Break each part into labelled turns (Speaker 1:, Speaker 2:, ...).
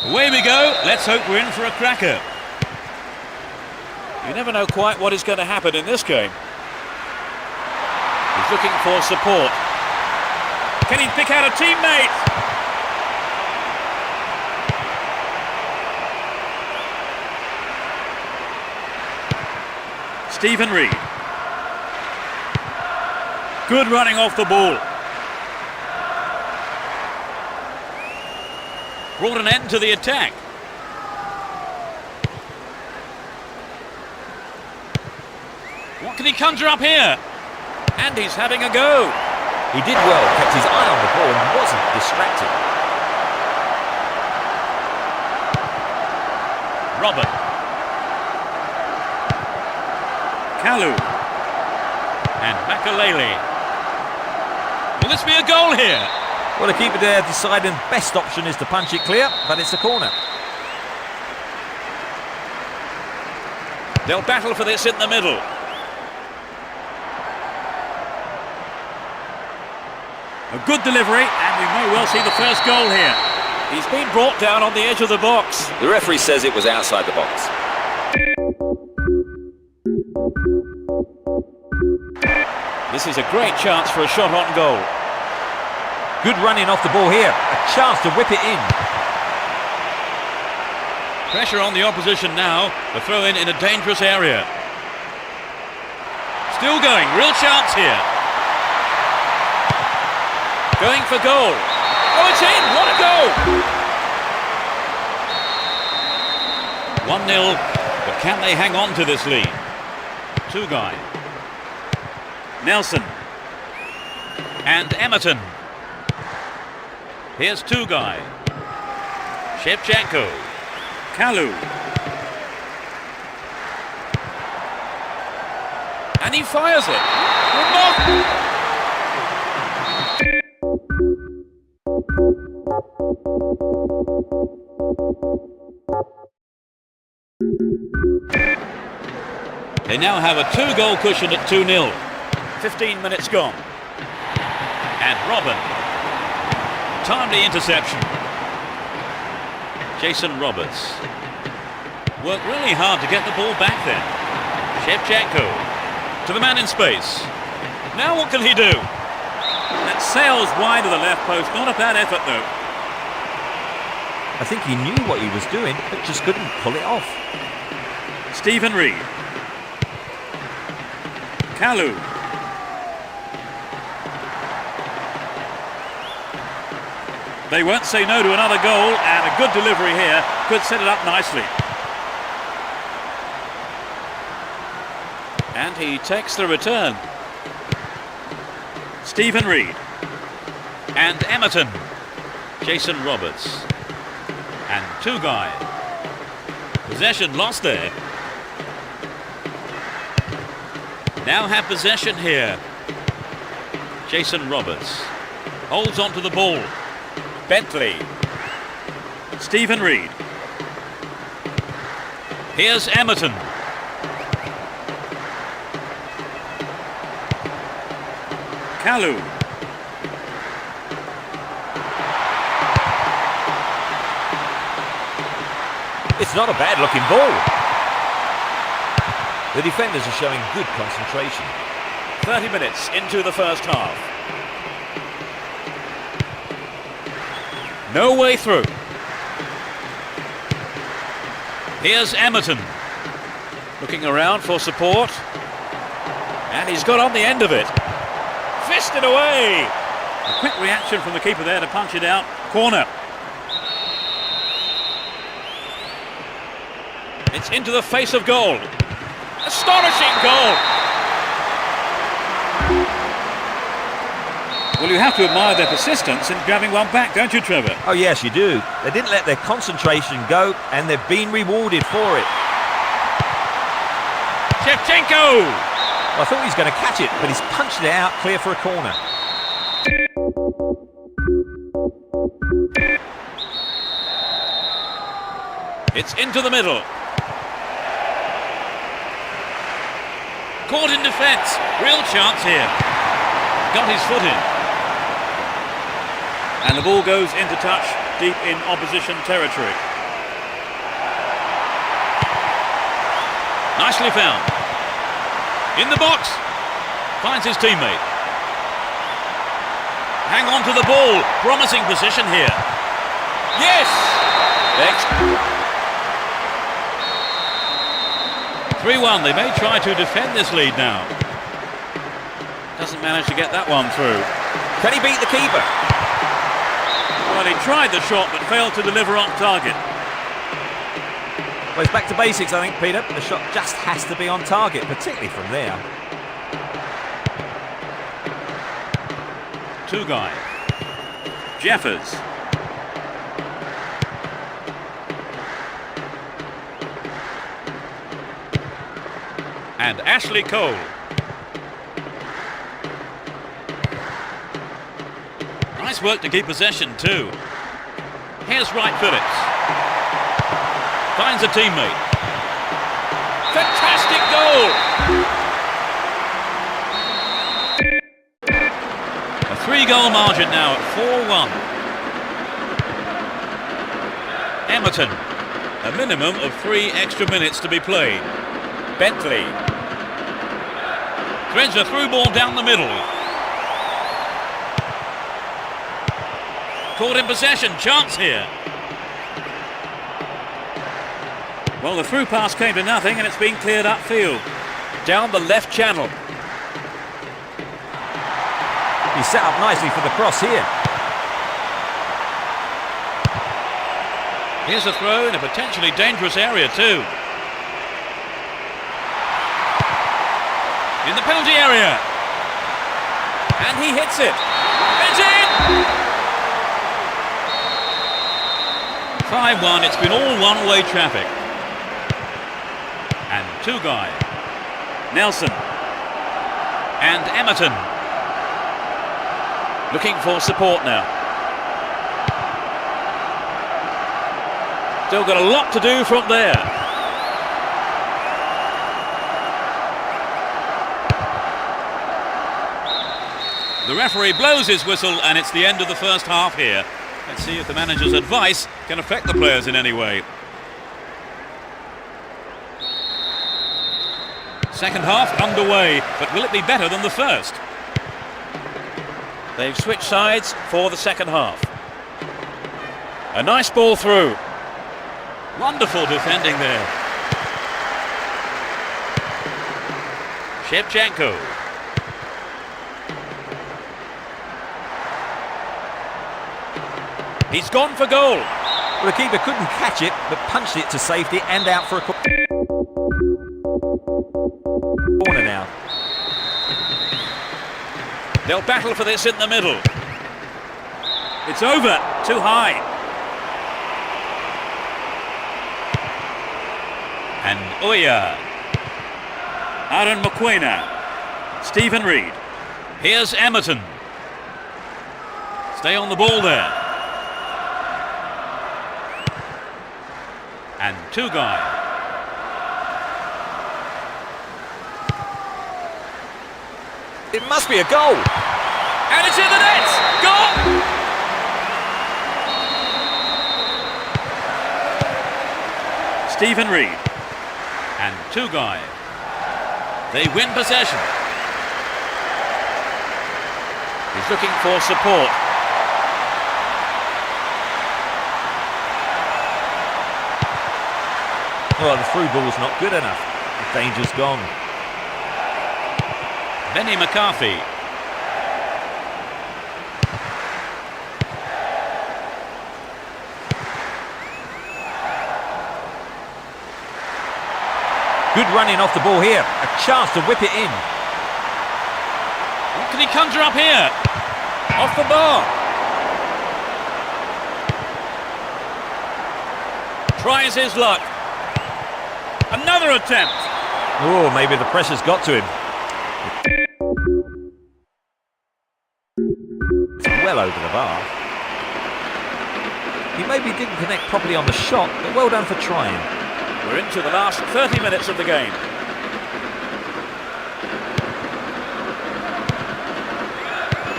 Speaker 1: Away we go, let's hope we're in for a cracker.
Speaker 2: You never know quite what is going to happen in this game. He's looking for support.
Speaker 1: Can he pick out a teammate? Stephen Reed. Good running off the ball. Brought an end to the attack. What can he conjure up here? And he's having a go.
Speaker 3: He did well, kept his eye on the ball and wasn't distracted.
Speaker 1: Robin. Kalu. And Makalele. Will this be a goal here?
Speaker 3: Well, the keeper there deciding best option is to punch it clear, but it's a corner.
Speaker 2: They'll battle for this in the middle.
Speaker 1: A good delivery, and we may well see the first goal here.
Speaker 2: He's been brought down on the edge of the box.
Speaker 3: The referee says it was outside the box.
Speaker 2: This is a great chance for a shot on goal.
Speaker 3: Good running off the ball here. A chance to whip it in.
Speaker 1: Pressure on the opposition now. The throw in a dangerous area. Still going, real chance here. Going for goal. Oh, it's in! What a goal! 1-0, but can they hang on to this lead? Two-guy. Nelson. And Emerton. Here's two-guy. Shevchenko. Kalu. And he fires it. Remarkable! They now have a 2-goal cushion at 2-0. 15 minutes gone. And Robin. Timely interception. Jason Roberts. Worked really hard to get the ball back then. Shevchenko. To the man in space. Now what can he do? That sails wide of the left post. Not a bad effort though.
Speaker 3: I think he knew what he was doing, but just couldn't pull it off.
Speaker 1: Stephen Reed. Kalu. They won't say no to another goal, and a good delivery here could set it up nicely. And he takes the return. Stephen Reed. And Emerton. Jason Roberts. And two-guy. Possession lost there. Now have possession here. Jason Roberts. Holds on to the ball. Bentley. Stephen Reed. Here's Emerton. Kalu.
Speaker 3: It's not a bad looking ball. The defenders are showing good concentration.
Speaker 2: 30 minutes into the first half.
Speaker 1: No way through. Here's Emerton. Looking around for support. And he's got on the end of it. Fisted away. A quick reaction from the keeper there to punch it out. Corner. It's into the face of goal. Astonishing goal. Well, you have to admire their persistence in grabbing one back, don't you, Trevor?
Speaker 3: Oh yes, you do. They didn't let their concentration go, and they've been rewarded for it.
Speaker 1: Shevchenko!
Speaker 3: I thought he was going to catch it, but he's punched it out clear for a corner.
Speaker 1: It's into the middle. Caught in defence. Real chance here. Got his foot in. And the ball goes into touch deep in opposition territory. Nicely found. In the box. Finds his teammate. Hang on to the ball. Promising position here. Yes! Next. 3-1. They may try to defend this lead now. Doesn't manage to get that one through.
Speaker 3: Can he beat the keeper?
Speaker 1: Well, he tried the shot but failed to deliver on target.
Speaker 3: Well, it's back to basics, I think, Peter. The shot just has to be on target, particularly from there.
Speaker 1: Two-guy. Jeffers. And Ashley Cole. Nice work to keep possession too. Here's Wright Phillips. Finds a teammate. Fantastic goal! A 3-goal margin now at 4-1. Emerton. A minimum of 3 extra minutes to be played. Bentley. Threads a through ball down the middle. Caught in possession, chance here. Well, the through pass came to nothing and it's been cleared upfield.
Speaker 2: Down the left channel.
Speaker 3: He's set up nicely for the cross here.
Speaker 1: Here's a throw in a potentially dangerous area too. In the penalty area. And he hits it. It's in! 5-1, it's been all one-way traffic. And 2 guys. Nelson. And Emerton.
Speaker 2: Looking for support now.
Speaker 1: Still got a lot to do from there. The referee blows his whistle and it's the end of the first half here. Let's see if the manager's advice can affect the players in any way. Second half underway, but will it be better than the first?
Speaker 2: They've switched sides for the second half. A nice ball through.
Speaker 1: Wonderful defending there. Shevchenko. He's gone for goal.
Speaker 3: Well, the keeper couldn't catch it, but punched it to safety and out for a corner now.
Speaker 1: They'll battle for this in the middle. It's over. Too high. And Oya. Aaron Mokwena. Stephen Reed. Here's Emerton. Stay on the ball there. And 2 guys.
Speaker 3: It must be a goal.
Speaker 1: And it's in the net! Goal! Stephen Reed. And 2 guys. They win possession.
Speaker 2: He's looking for support.
Speaker 3: Well, the through ball's not good enough. The danger's gone.
Speaker 1: Benny McCarthy.
Speaker 3: Good running off the ball here. A chance to whip it in.
Speaker 1: What can he conjure up here? Off the bar. Tries his luck. Another attempt.
Speaker 3: Oh, maybe the pressure's got to him. Well over the bar. He maybe didn't connect properly on the shot, but well done for trying.
Speaker 1: We're into the last 30 minutes of the game.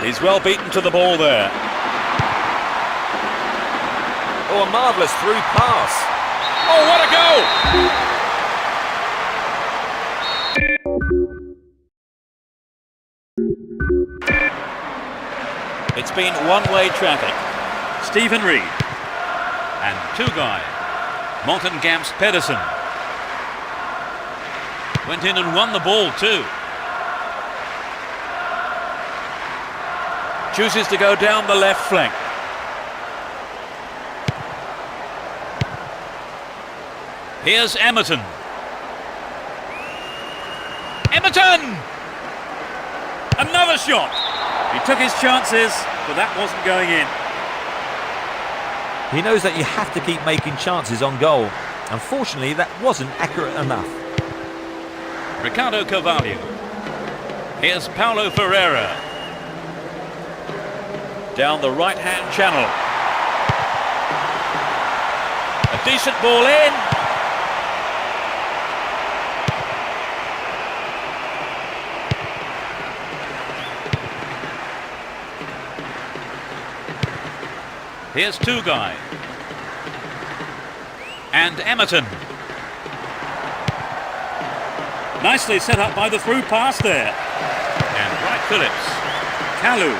Speaker 1: He's well beaten to the ball there.
Speaker 3: Oh, a marvellous through pass.
Speaker 1: Oh, what a goal! It's been one-way traffic. Stephen Reed. And 2 guys. Morten Gamst Pedersen. Went in and won the ball too. Chooses to go down the left flank. Here's Emerton. Emerton! Another shot! He took his chances, but that wasn't going in.
Speaker 3: He knows that you have to keep making chances on goal. Unfortunately, that wasn't accurate enough.
Speaker 1: Ricardo Carvalho. Here's Paulo Ferreira.
Speaker 2: Down the right-hand channel. A decent ball in.
Speaker 1: Here's Tugai. And Emerton. Nicely set up by the through pass there. And Wright Phillips. Kalu.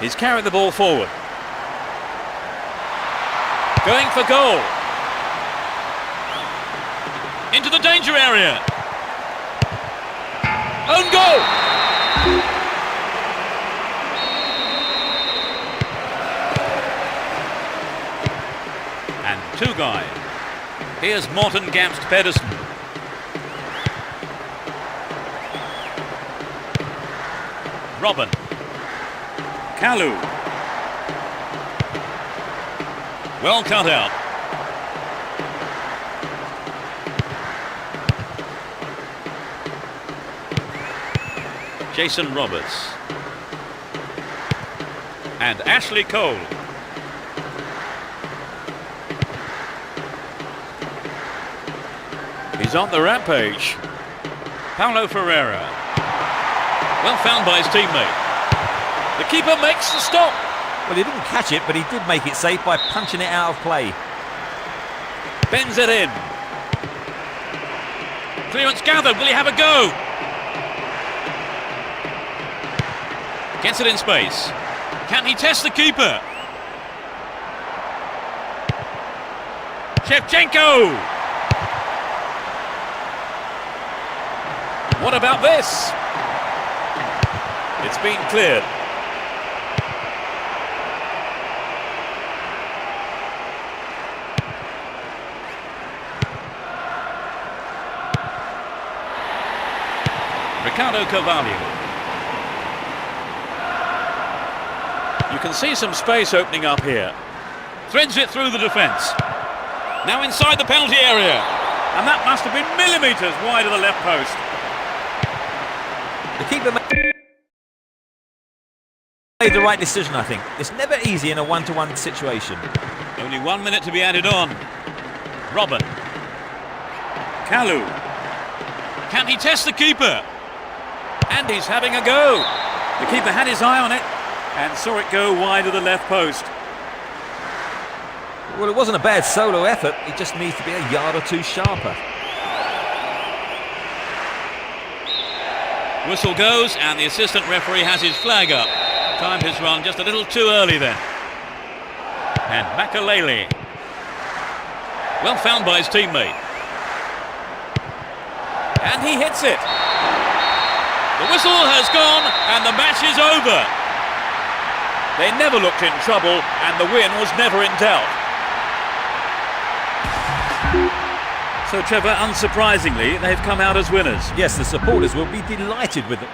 Speaker 2: He's carried the ball forward. Going for goal.
Speaker 1: Into the danger area.
Speaker 2: Own goal!
Speaker 1: And Tugai. Here's Morten Gamst Pedersen. Robin. Kalu. Well cut out. Jason Roberts. And Ashley Cole.
Speaker 2: He's on the rampage.
Speaker 1: Paulo Ferreira. Well found by his teammate.
Speaker 2: The keeper makes the stop.
Speaker 3: Well, he didn't catch it, but he did make it safe by punching it out of play.
Speaker 2: Bends it in.
Speaker 1: Clearance gathered. Will he have a go? Gets it in space. Can he test the keeper? Shevchenko!
Speaker 2: What about this? It's been cleared.
Speaker 1: Ricardo Carvalho.
Speaker 2: You can see some space opening up here.
Speaker 1: Threads it through the defence. Now inside the penalty area. And that must have been millimetres wide of the left post.
Speaker 3: The keeper made the right decision, I think. It's never easy in a one-to-one situation.
Speaker 1: Only 1 minute to be added on. Robin. Kalu. Can he test the keeper? And he's having a go. The keeper had his eye on it and saw it go wide of the left post.
Speaker 3: Well, it wasn't a bad solo effort. He just needs to be a yard or two sharper.
Speaker 1: Whistle goes and the assistant referee has his flag up. Timed his run just a little too early then. And Makalele. Well found by his teammate. And he hits it. The whistle has gone and the match is over.
Speaker 2: They never looked in trouble and the win was never in doubt.
Speaker 1: So Trevor, unsurprisingly, they've come out as winners.
Speaker 3: Yes, the supporters will be delighted with it.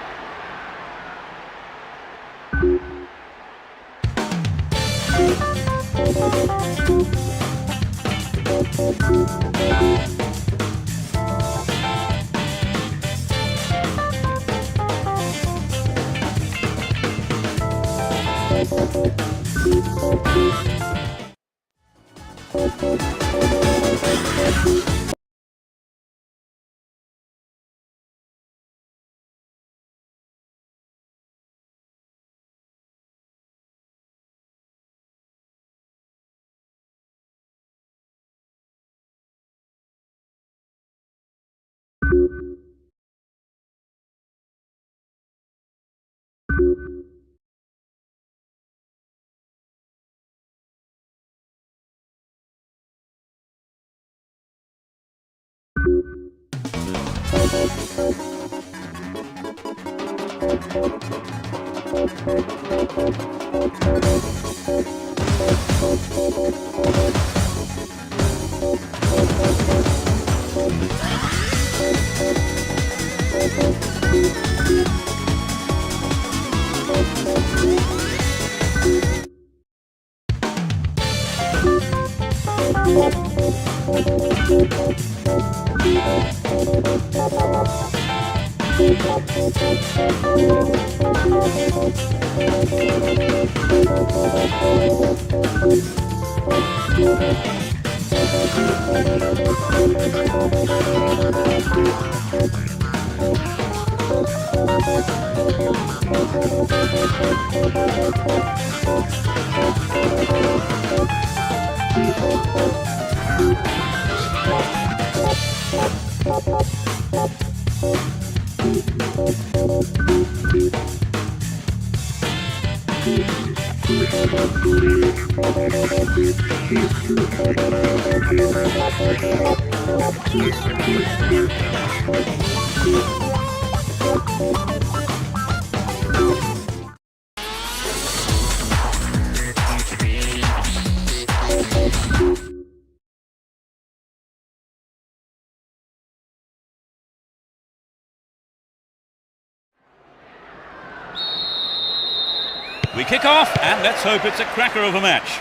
Speaker 1: We kick off, and let's hope it's a cracker of a match.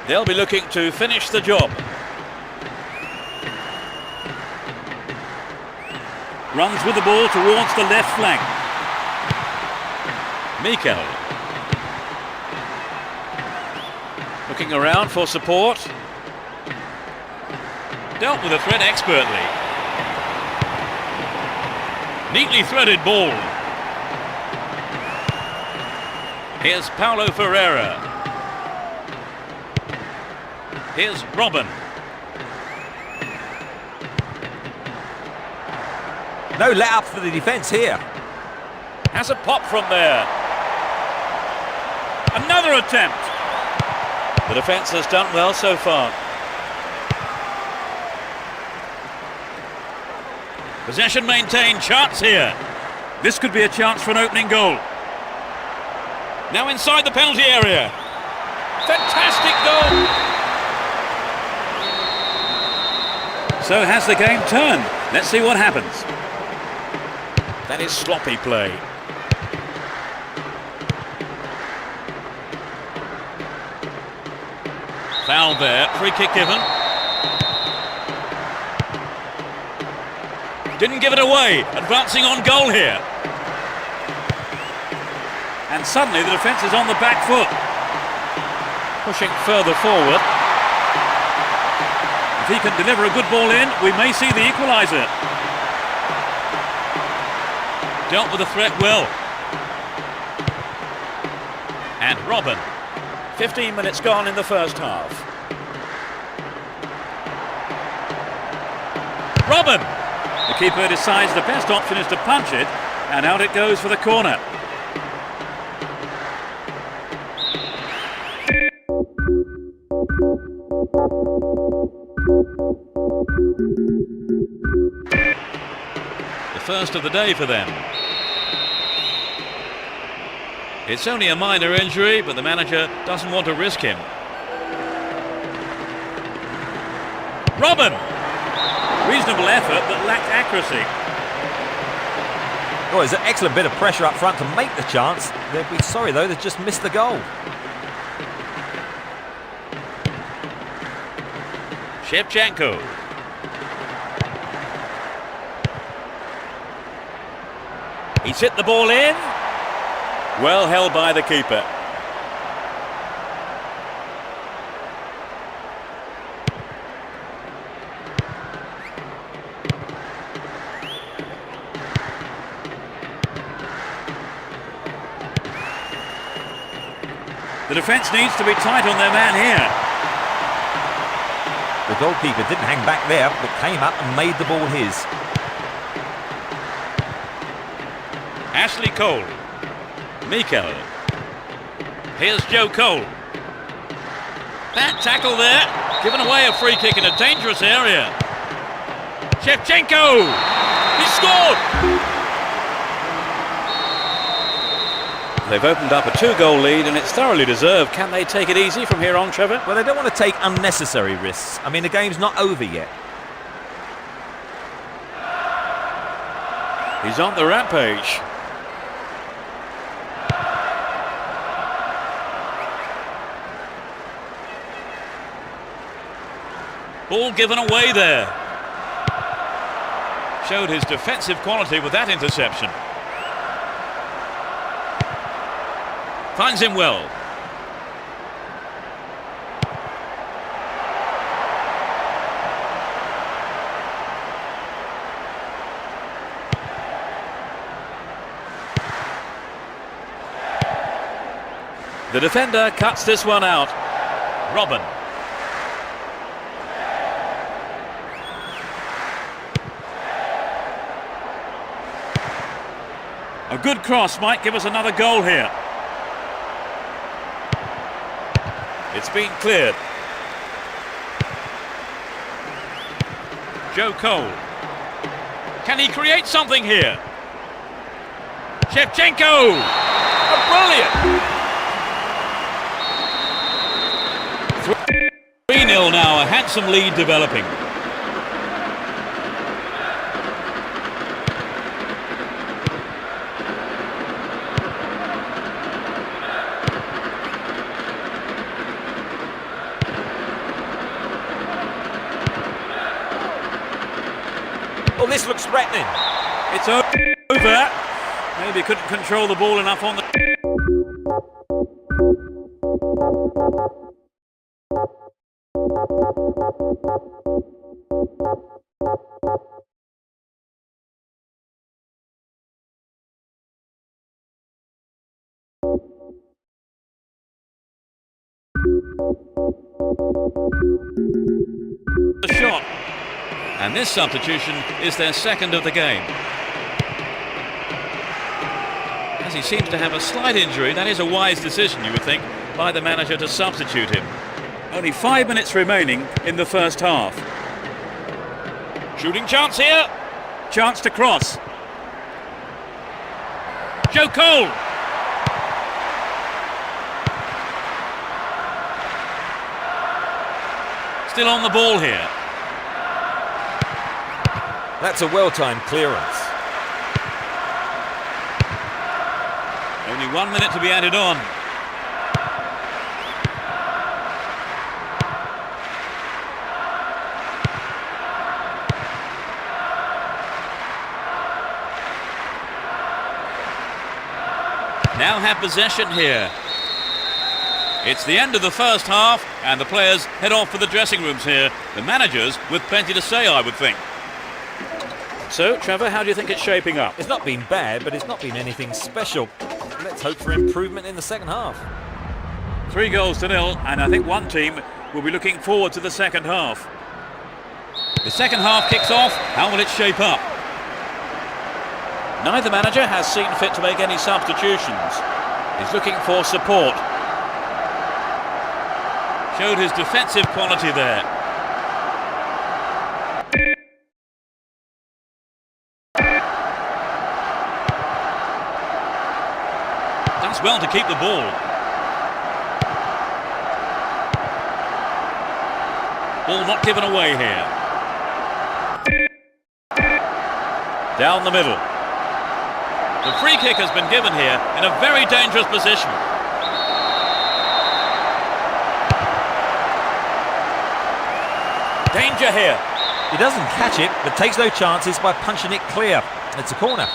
Speaker 1: They'll be looking to finish the job. Runs with the ball towards the left flank. Mikel. Looking around for support. Dealt with the threat expertly. Neatly threaded ball. Here's Paulo Ferreira. Here's Robin.
Speaker 3: No let up for the defence here.
Speaker 1: Has a pop from there. Another attempt. The defence has done well so far. Possession maintained, chance here. This could be a chance for an opening goal. Now inside the penalty area. Fantastic goal. So has the game turned? Let's see what happens. That is sloppy play. Foul there, free kick given. Didn't give it away, advancing on goal here. And suddenly the defence is on the back foot. Pushing further forward. If he can deliver a good ball in, we may see the equaliser. Dealt with the threat well. And Robin. 15 minutes gone in the first half. Robin! The keeper decides the best option is to punch it, and out it goes for the corner. The first of the day for them. It's only a minor injury, but the manager doesn't want to risk him. Robin! Reasonable effort, but lacked accuracy.
Speaker 3: Oh, there's an excellent bit of pressure up front to make the chance. They'd be sorry, though, they've just missed the goal.
Speaker 1: Shevchenko. He's hit the ball in. Well held by the keeper. The defence needs to be tight on their man here.
Speaker 3: The goalkeeper didn't hang back there, but came up and made the ball his.
Speaker 1: Ashley Cole. Mikel. Here's Joe Cole. Bad tackle there. Given away a free kick in a dangerous area. Shevchenko! He scored! They've opened up a 2-goal lead and it's thoroughly deserved. Can they take it easy from here on, Trevor?
Speaker 3: Well, they don't want to take unnecessary risks. I mean, the game's not over yet.
Speaker 1: He's on the rampage. Ball given away there. Showed his defensive quality with that interception. Finds him well. The defender cuts this one out. Robin. A good cross might give us another goal here. It's been cleared. Joe Cole. Can he create something here? Shevchenko! Brilliant! 3-0 now, a handsome lead developing.
Speaker 3: Oh, this looks threatening.
Speaker 1: It's over. Maybe couldn't control the ball enough on the... the shot. And this substitution is their second of the game. As he seems to have a slight injury, that is a wise decision, you would think, by the manager to substitute him. Only 5 minutes remaining in the first half. Shooting chance here. Chance to cross. Joe Cole. Still on the ball here.
Speaker 3: That's a well-timed clearance.
Speaker 1: Only 1 minute to be added on. Now have possession here. It's the end of the first half and the players head off for the dressing rooms here. The managers with plenty to say, I would think. So, Trevor, how do you think it's shaping up?
Speaker 3: It's not been bad, but it's not been anything special. Let's hope for improvement in the second half.
Speaker 1: 3-0, and I think one team will be looking forward to the second half. The second half kicks off. How will it shape up? Neither manager has seen fit to make any substitutions. He's looking for support. Showed his defensive quality there. Does well to keep the ball. Ball not given away here. Down the middle. The free kick has been given here in a very dangerous position. Danger here.
Speaker 3: He doesn't catch it, but takes no chances by punching it clear. It's a corner.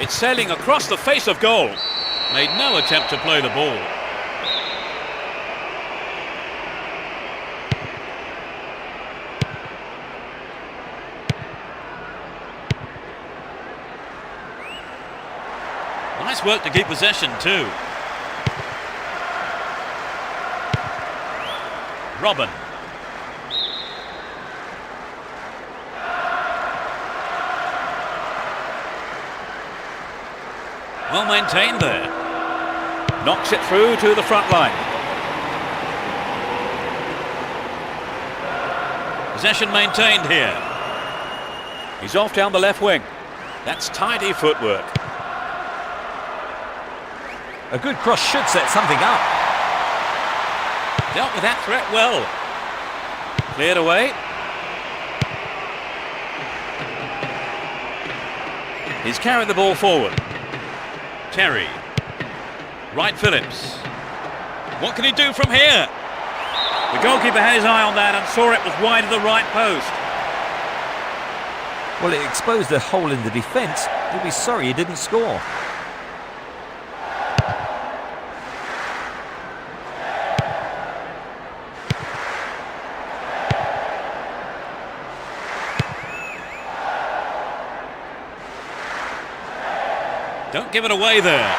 Speaker 1: It's sailing across the face of goal. Made no attempt to play the ball. Nice work to keep possession too. Robin. Well maintained there. Knocks it through to the front line. Possession maintained here. He's off down the left wing. That's tidy footwork.
Speaker 3: A good cross should set something up.
Speaker 1: Dealt with that threat well. Cleared away. He's carried the ball forward. Terry. Right Phillips. What can he do from here? The goalkeeper had his eye on that and saw it was wide of the right post.
Speaker 3: Well, it exposed a hole in the defence. He'll be sorry he didn't score.
Speaker 1: Don't give it away there.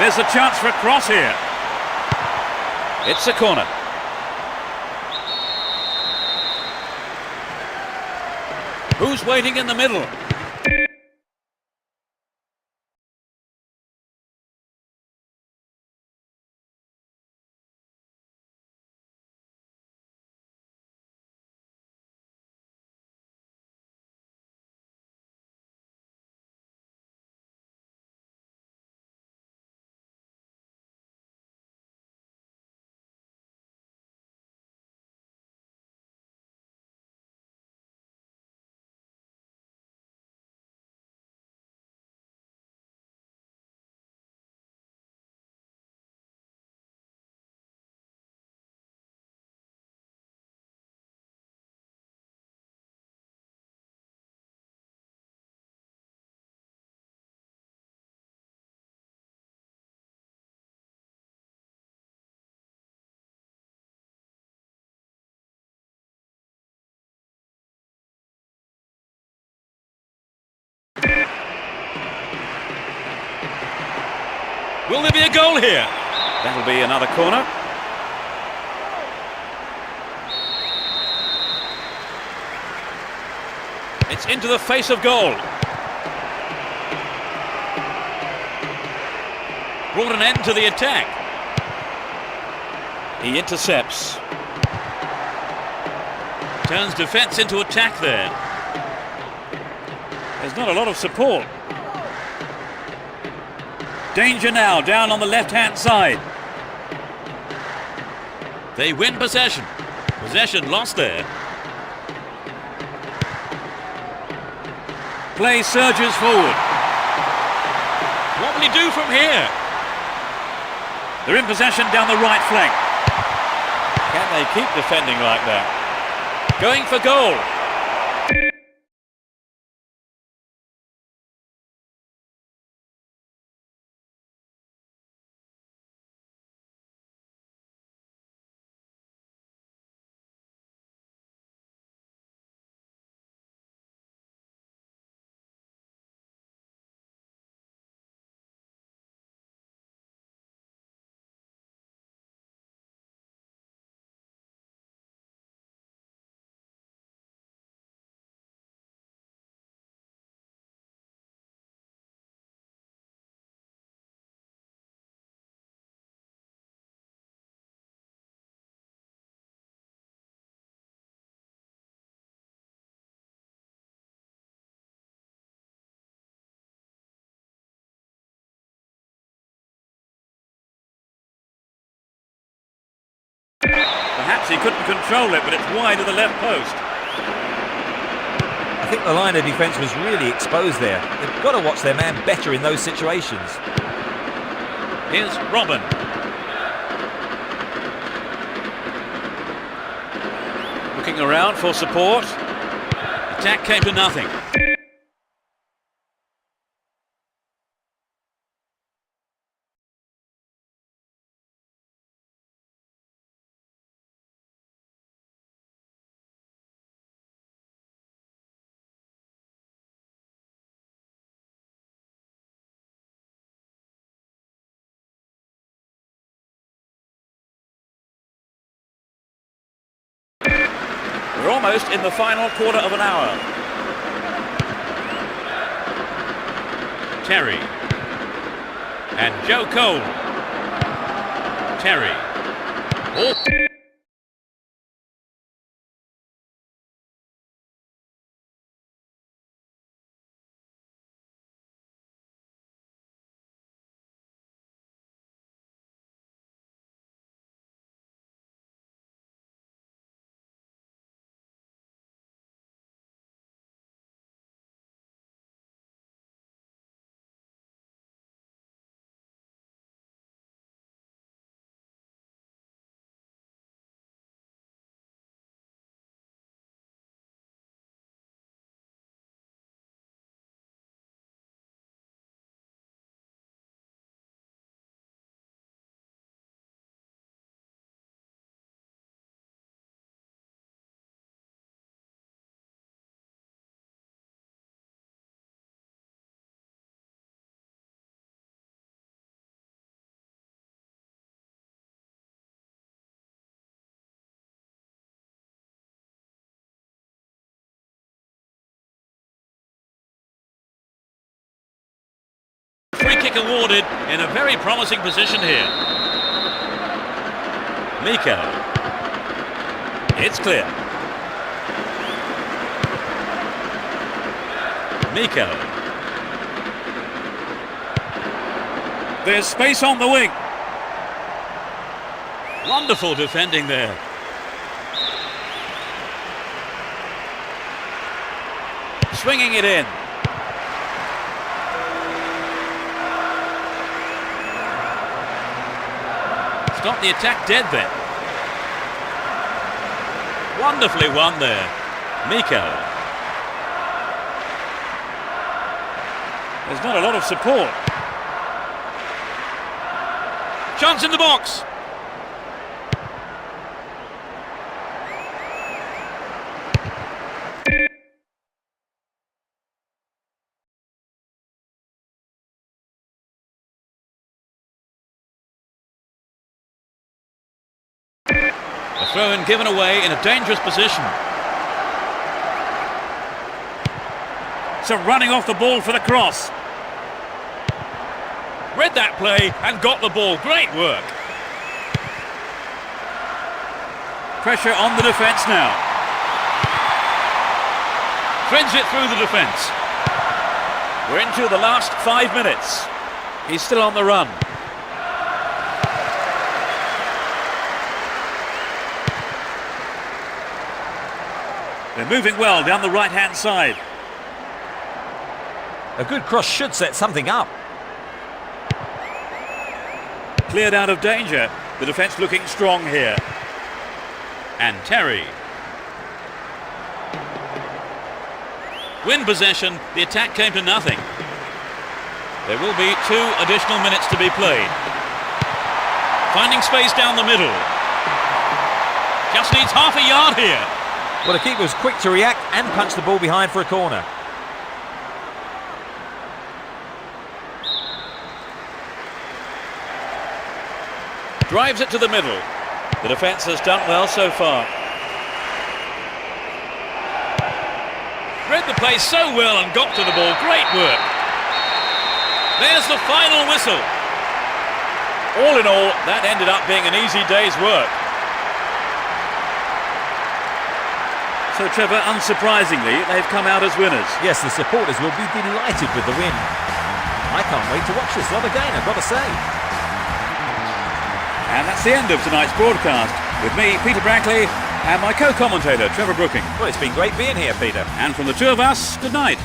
Speaker 1: There's a chance for a cross here. It's a corner. Who's waiting in the middle? Will there be a goal here? That'll be another corner. It's into the face of goal. Brought an end to the attack. He intercepts. Turns defence into attack there. There's not a lot of support. Danger now, down on the left-hand side. They win possession. Possession lost there. Play surges forward. What will he do from here? They're in possession down the right flank. Can they keep defending like that? Going for goal. Perhaps he couldn't control it, but it's wide of the left post.
Speaker 3: I think the line of defence was really exposed there. They've got to watch their man better in those situations.
Speaker 1: Here's Robin. Looking around for support. Attack came to nothing. almost in the final quarter of an hour. Terry. And Joe Cole. Terry. Oh. Free kick awarded in a very promising position here. Miko. It's clear. Miko. There's space on the wing. Wonderful defending there. Swinging it in. Stop the attack dead then. Wonderfully won there. Miko. There's not a lot of support. Chance in the box. A throw-in given away in a dangerous position. So running off the ball for the cross. Read that play and got the ball. Great work. Pressure on the defence now. Threads it through the defence. We're into the last 5 minutes. He's still on the run. They're moving well down the right-hand side.
Speaker 3: A good cross should set something up.
Speaker 1: Cleared out of danger. The defence looking strong here. And Terry. Win possession. The attack came to nothing. There will be 2 additional minutes to be played. Finding space down the middle. Just needs half a yard here.
Speaker 3: Well, the keeper was quick to react and punch the ball behind for a corner.
Speaker 1: Drives it to the middle. The defence has done well so far. Read the play so well and got to the ball. Great work. There's the final whistle. All in all, that ended up being an easy day's work. So Trevor, unsurprisingly, they've come out as winners.
Speaker 3: Yes, the supporters will be delighted with the win. I can't wait to watch this lot again, I've got to say.
Speaker 1: And that's the end of tonight's broadcast. With me, Peter Brackley, and my co-commentator, Trevor Brooking.
Speaker 3: Well, it's been great being here, Peter.
Speaker 1: And from the two of us, good night.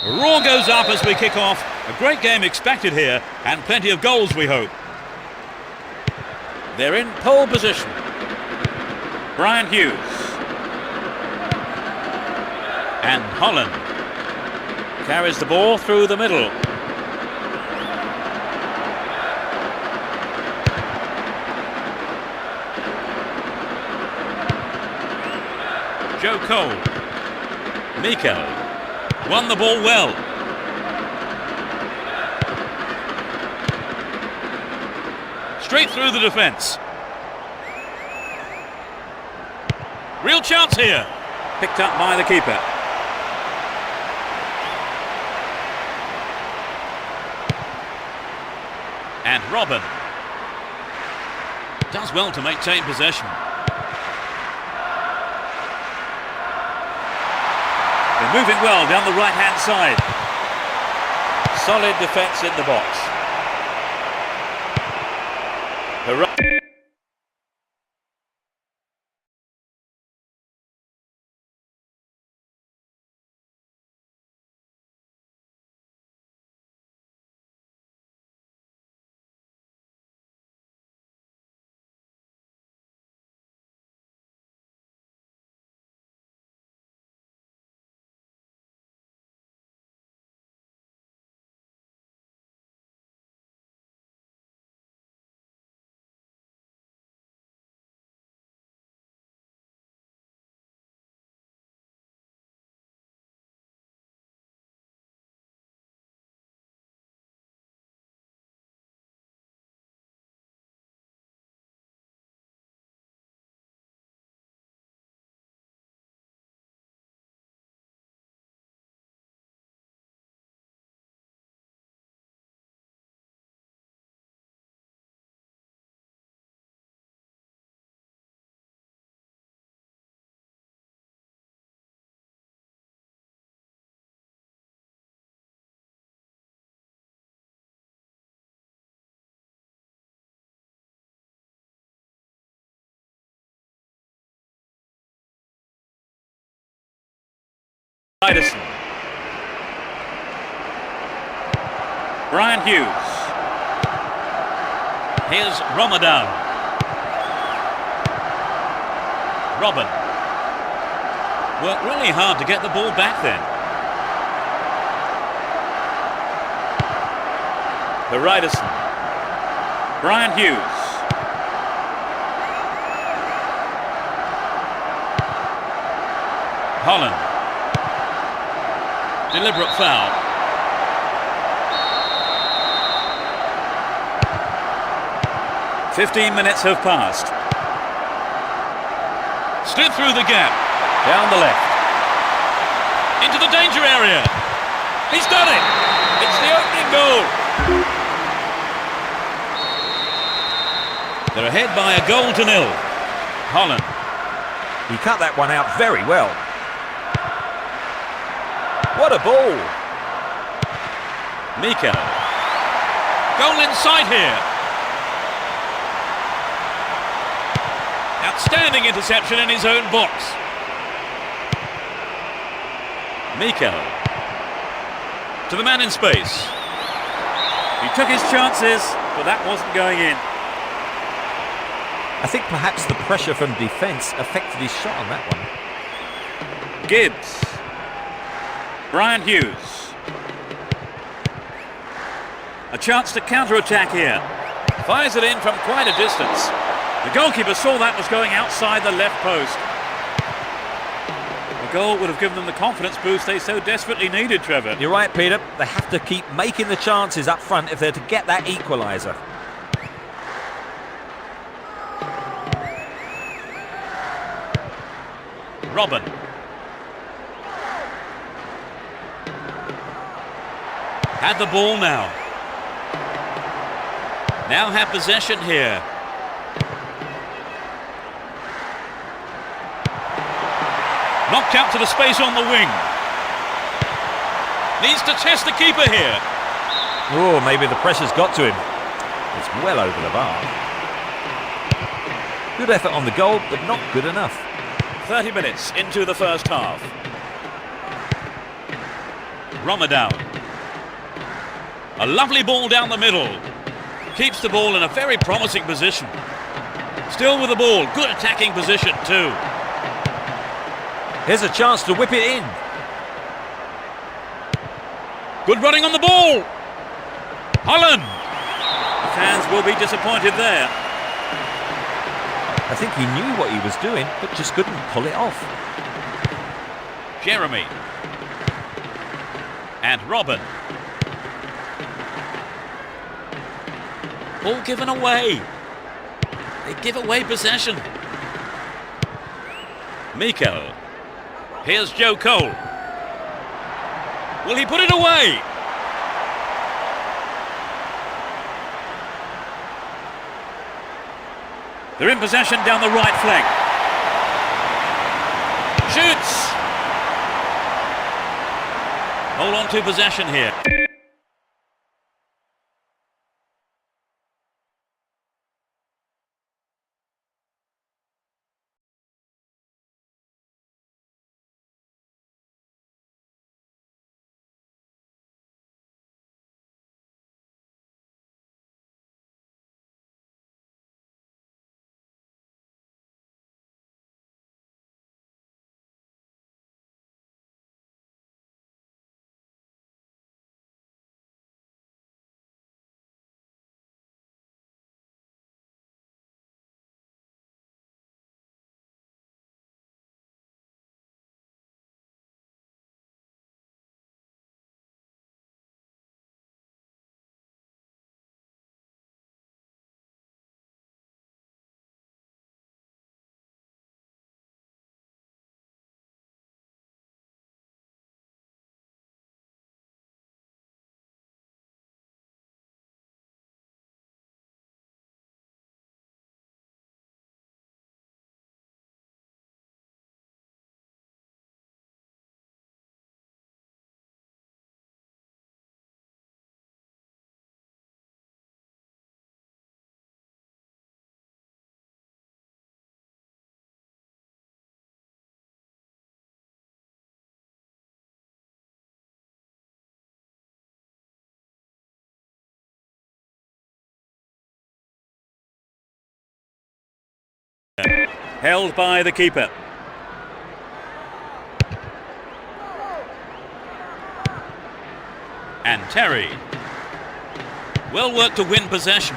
Speaker 1: A roar goes up as we kick off. A great game expected here, and plenty of goals, we hope. They're in pole position. Brian Hughes. And Holland carries the ball through the middle. Joe Cole. Miko. Won the ball well. Straight through the defence. Real chance here. Picked up by the keeper. And Robin does well to maintain possession. They're moving well down the right-hand side. Solid defence in the box. Hurrah. Artista. Brian Hughes. Here's Ramadan. Robin. Worked really hard to get the ball back then. The Artista. Brian Hughes. Holland. Deliberate foul. "15 minutes have passed. Slid through the gap. Down the left. Into the danger area. He's done it. It's the opening goal. They're ahead by 1-0. Holland.
Speaker 3: He cut that one out very well. What a ball!
Speaker 1: Mikel. Goal inside here. Outstanding interception in his own box. Mikel. To the man in space. He took his chances, but that wasn't going in.
Speaker 3: I think perhaps the pressure from defence affected his shot on that one.
Speaker 1: Gibbs. Brian Hughes. A chance to counter-attack here. Fires it in from quite a distance. The goalkeeper saw that was going outside the left post. The goal would have given them the confidence boost they so desperately needed, Trevor.
Speaker 3: You're right, Peter. They have to keep making the chances up front if they're to get that equaliser.
Speaker 1: Robin. Had the ball now. Now have possession here. Knocked out to the space on the wing. Needs to test the keeper here.
Speaker 3: Oh, maybe the pressure's got to him. It's well over the bar. Good effort on the goal, but not good enough.
Speaker 1: 30 minutes into the first half. Ramadan. A lovely ball down the middle. Keeps the ball in a very promising position. Still with the ball. Good attacking position too.
Speaker 3: Here's a chance to whip it in.
Speaker 1: Good running on the ball. Holland. The fans will be disappointed there.
Speaker 3: I think he knew what he was doing, but just couldn't pull it off.
Speaker 1: Jeremy. And Robin. Ball given away. They give away possession. Mikel. Here's Joe Cole. Will he put it away? They're in possession down the right flank. Shoots! Hold on to possession here. Held by the keeper. And Terry. Well worked to win possession.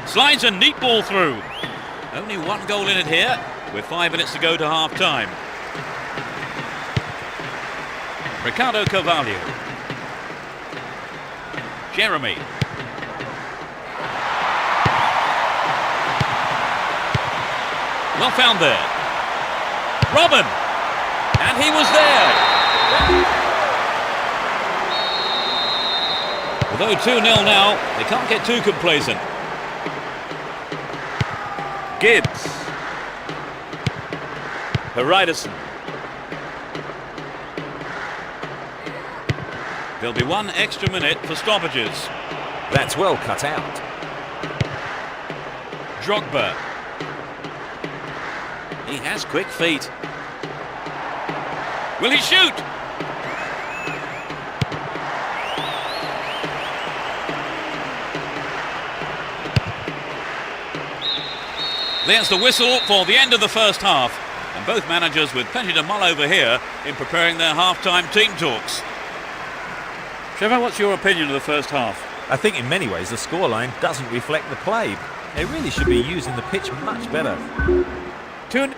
Speaker 1: Slides a neat ball through. Only one goal in it here, with 5 minutes to go to half-time. Ricardo Carvalho. Jeremy. Well found there. Robin. And he was there. Although 2-0 now, they can't get too complacent. Gibbs. Haridason. There'll be 1 extra minute for stoppages.
Speaker 3: That's well cut out.
Speaker 1: Drogba. He has quick feet. Will he shoot? There's the whistle for the end of the first half, and both managers with plenty to mull over here in preparing their half-time team talks. Trevor, what's your opinion of the first half?
Speaker 3: I think in many ways the scoreline doesn't reflect the play. They really should be using the pitch much better.
Speaker 1: 2.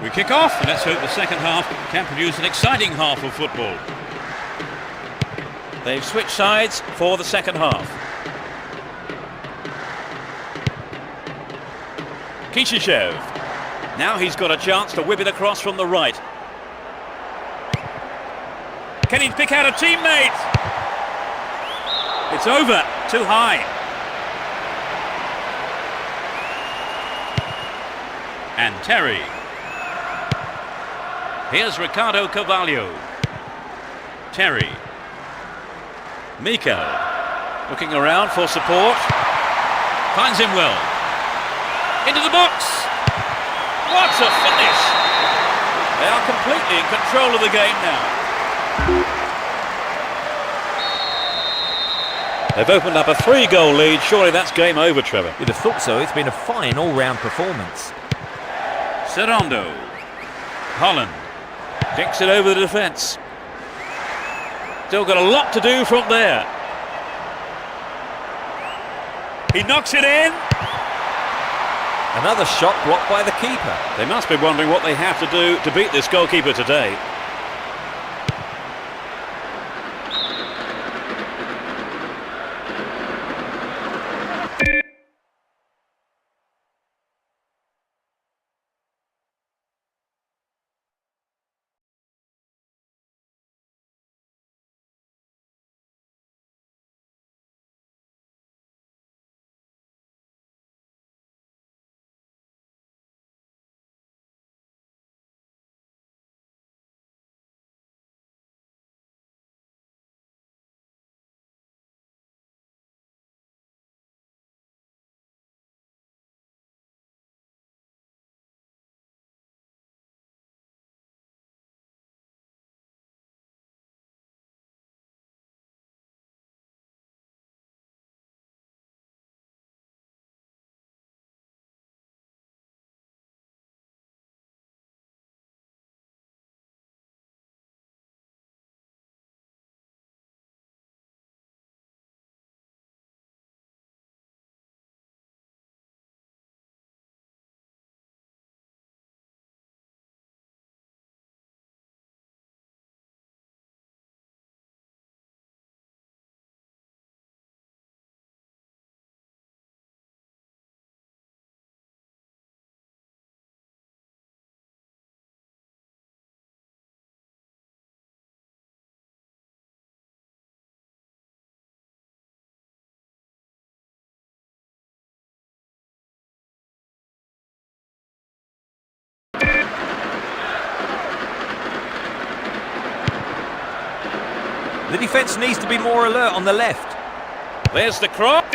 Speaker 1: We kick off, and let's hope the second half can produce an exciting half of football. They've switched sides for the second half. Kishishev. Now he's got a chance to whip it across from the right. Can he pick out a teammate? It's over. Too high. And Terry. Here's Ricardo Carvalho. Terry. Miko. Looking around for support. Finds him well. Into the box. What a finish. They are completely in control of the game now. They've opened up a 3-goal lead. Surely that's game over, Trevor.
Speaker 3: You'd have thought so. It's been a fine all-round performance.
Speaker 1: Serondo. Holland. Kicks it over the defence. Still got a lot to do from there. He knocks it in.
Speaker 3: Another shot blocked by the keeper.
Speaker 1: They must be wondering what they have to do to beat this goalkeeper today.
Speaker 3: The defence needs to be more alert on the left.
Speaker 1: There's the cross.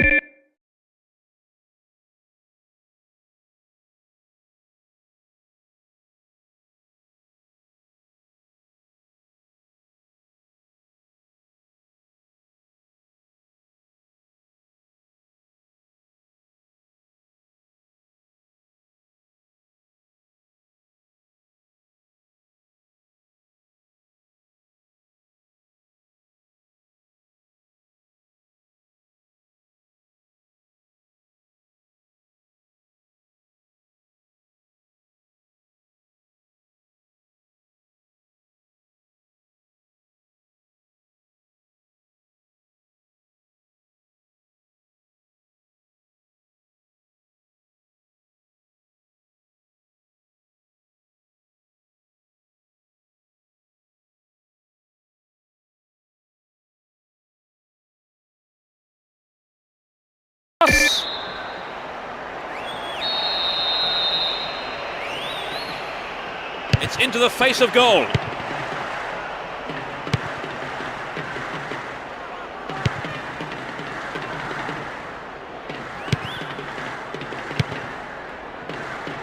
Speaker 1: It's into the face of goal.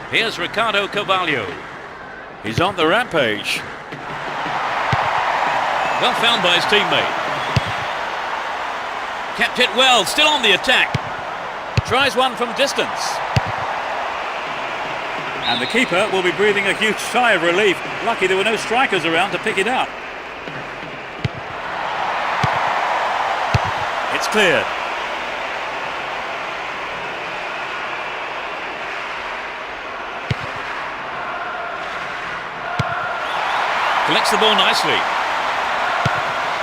Speaker 1: Here's Ricardo Carvalho. He's on the rampage. Well found by his teammate. Kept it well, still on the attack. Tries one from distance. And the keeper will be breathing a huge sigh of relief. Lucky there were no strikers around to pick it up. It's cleared. Collects the ball nicely.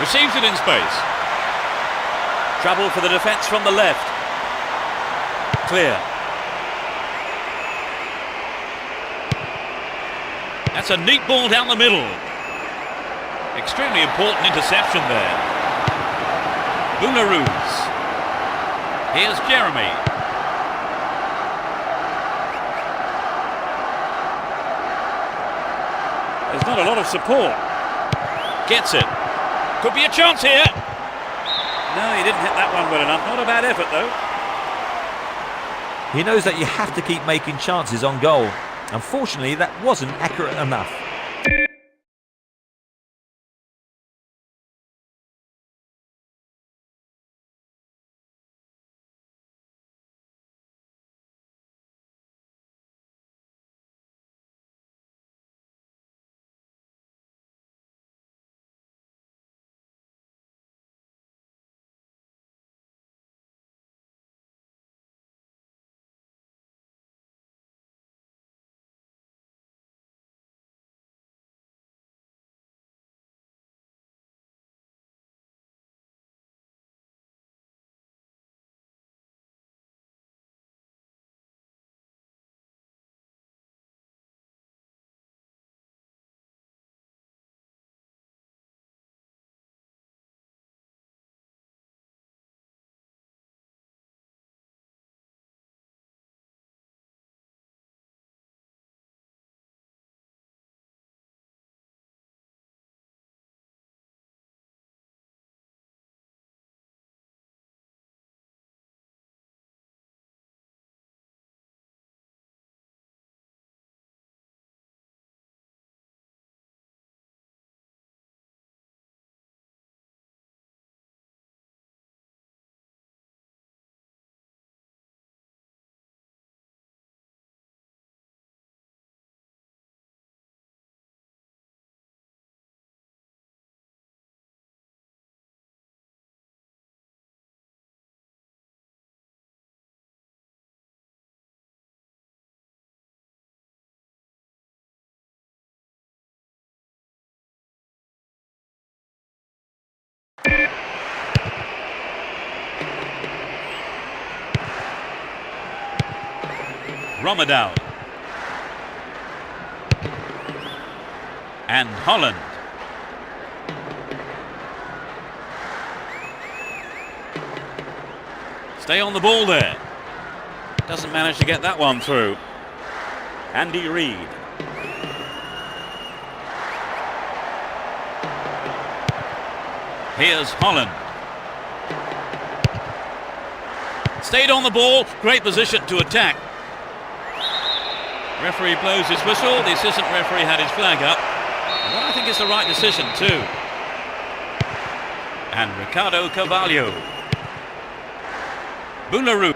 Speaker 1: Receives it in space. Trouble for the defence from the left. Clear. That's a neat ball down the middle. Extremely important interception there. Boularus. Here's Jeremy. There's not a lot of support. Gets it. Could be a chance here. No, he didn't hit that one well enough. Not a bad effort, though.
Speaker 3: He knows that you have to keep making chances on goal. Unfortunately, that wasn't accurate enough.
Speaker 1: Ramadan. And Holland. Stay on the ball there. Doesn't manage to get that one through. Andy Reid. Here's Holland. Stayed on the ball, great position to attack. Referee blows his whistle, the assistant referee had his flag up. Well, I think it's the right decision too. And Ricardo Carvalho. Boularou.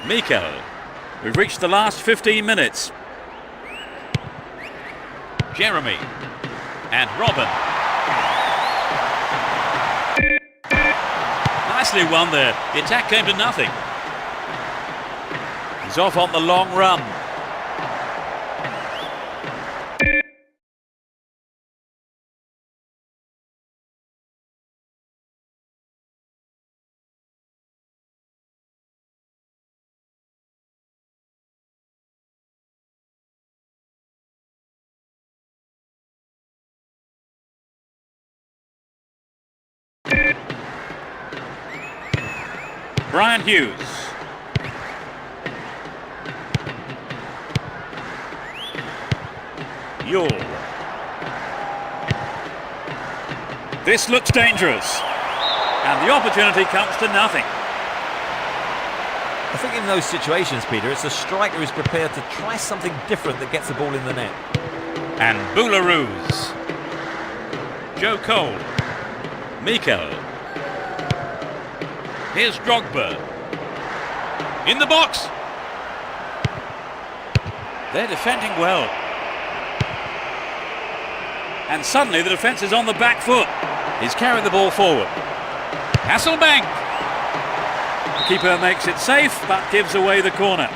Speaker 1: Mikel. We've reached the last 15 minutes. Jeremy. And Robin. Nicely won there. The attack came to nothing. He's off on the long run. Brian Hughes. Yule. This looks dangerous. And the opportunity comes to nothing.
Speaker 3: I think in those situations, Peter, it's a striker who's prepared to try something different that gets the ball in the net.
Speaker 1: And Boularus. Joe Cole. Mikel. Here's Drogba. In the box. They're defending well. And suddenly the defence is on the back foot. He's carried the ball forward. Hasselbank. The keeper makes it safe, but gives away the corner.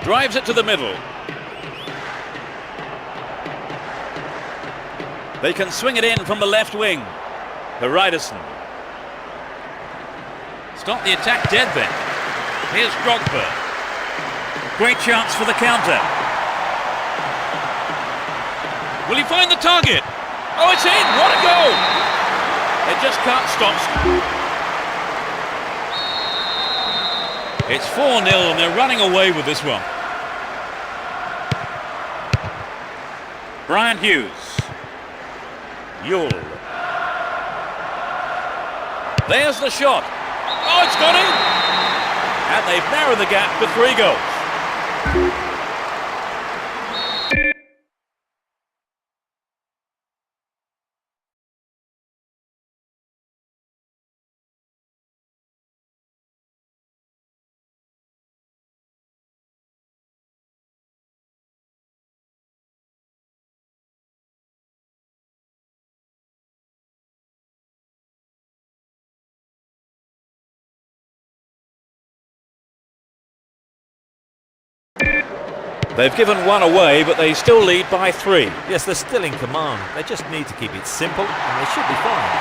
Speaker 1: Drives it to the middle. They can swing it in from the left wing. Heriderson. Stop the attack dead then. Here's Drogba. Great chance for the counter. Will he find the target? Oh, it's in! What a goal! They just can't stop. It's 4-0 and they're running away with this one. Brian Hughes. Yule. There's the shot. Oh, it's got in! And they've narrowed the gap to 3 goals. They've given 1 away, but they still lead by 3.
Speaker 3: Yes, they're still in command. They just need to keep it simple, and they should be fine.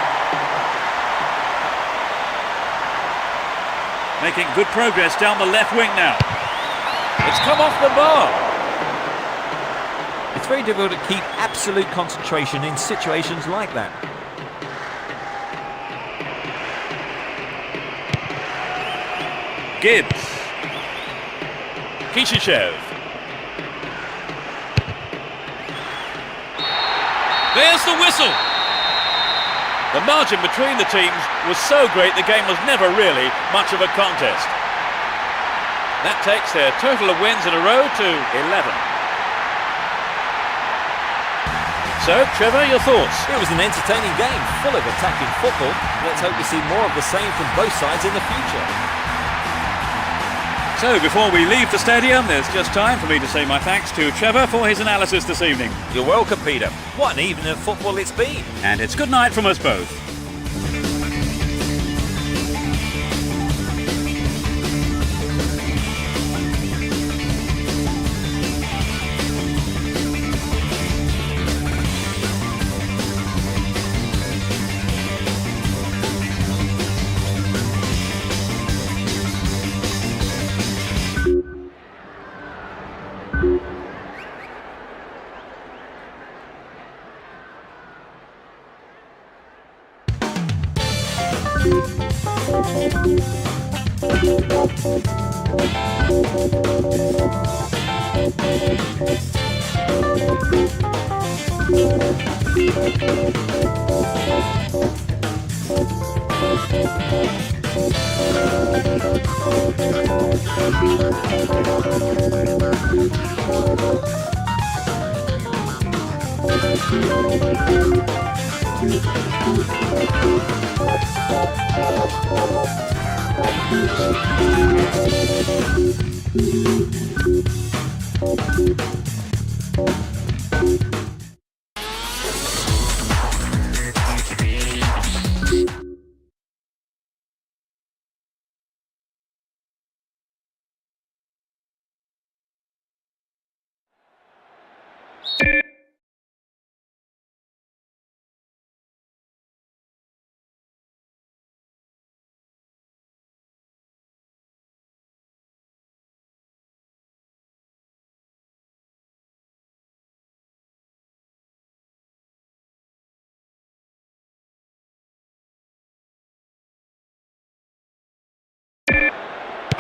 Speaker 1: Making good progress down the left wing now. It's come off the bar.
Speaker 3: It's very difficult to keep absolute concentration in situations like that.
Speaker 1: Gibbs. Kishishev. There's the whistle. The margin between the teams was so great the game was never really much of a contest. That takes their total of wins in a row to 11. So, Trevor, your thoughts?
Speaker 3: It was an entertaining game, full of attacking football. Let's hope we see more of the same from both sides in the future.
Speaker 1: So, before we leave the stadium, there's just time for me to say my thanks to Trevor for his analysis this evening.
Speaker 3: You're welcome, Peter. What an evening of football it's been.
Speaker 1: And it's good night from us both.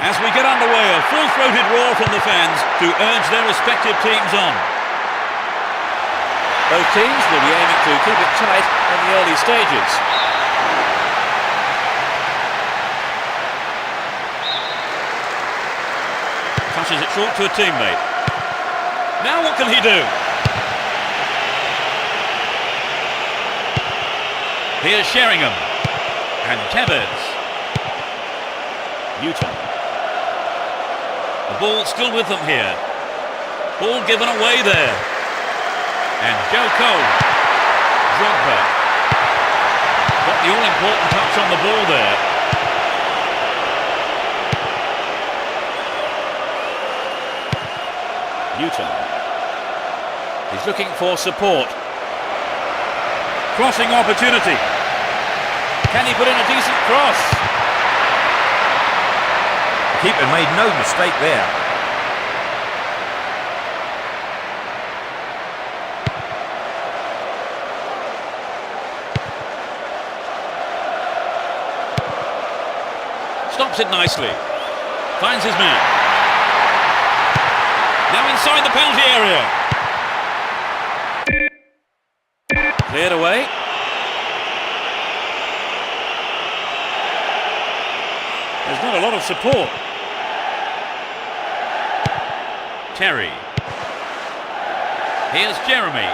Speaker 1: As we get underway, a full-throated roar from the fans to urge their respective teams on. Both teams will be aiming to keep it tight in the early stages. Passes it short to a teammate. Now what can he do? Here's Sheringham. And Tevez. Newton. The ball still with them here. Ball given away there. And Joe Cole. Drogba. Got the all-important touch on the ball there. Newton. He's looking for support. Crossing opportunity. Can he put in a decent cross?
Speaker 3: The keeper made no mistake there.
Speaker 1: Stops it nicely. Finds his man. Now inside the penalty area. Cleared away. There's not a lot of support. Terry. Here's Jeremy.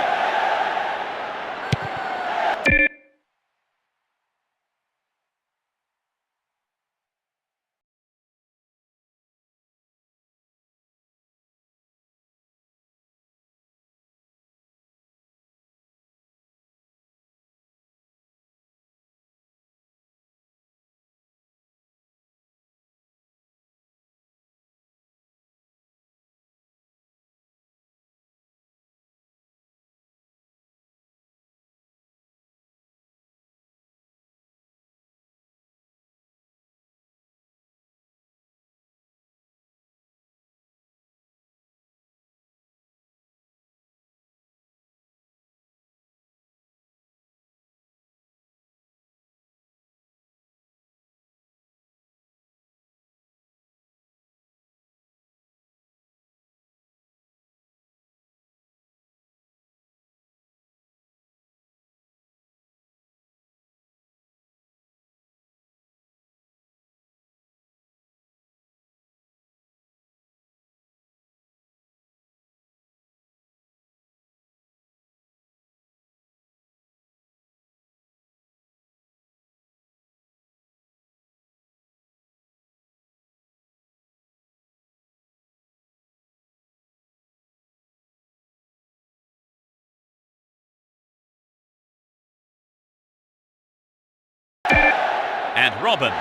Speaker 1: And Robin.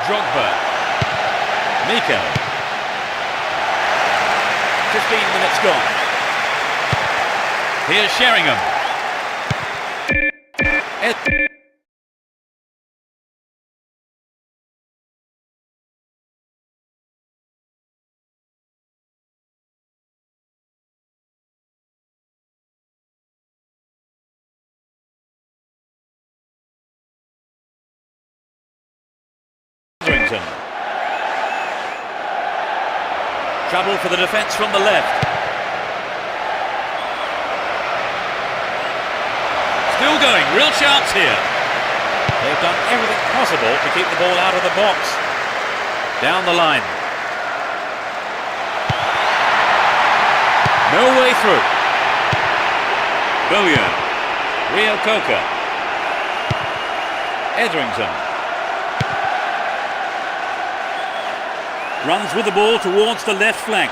Speaker 1: Drogba. Miko. 15 minutes gone. Here's Sheringham. Trouble for the defence from the left. Still going, real chance here. They've done everything possible to keep the ball out of the box. Down the line. No way through. Billion. Rio Coca. Etherington. Runs with the ball towards the left flank.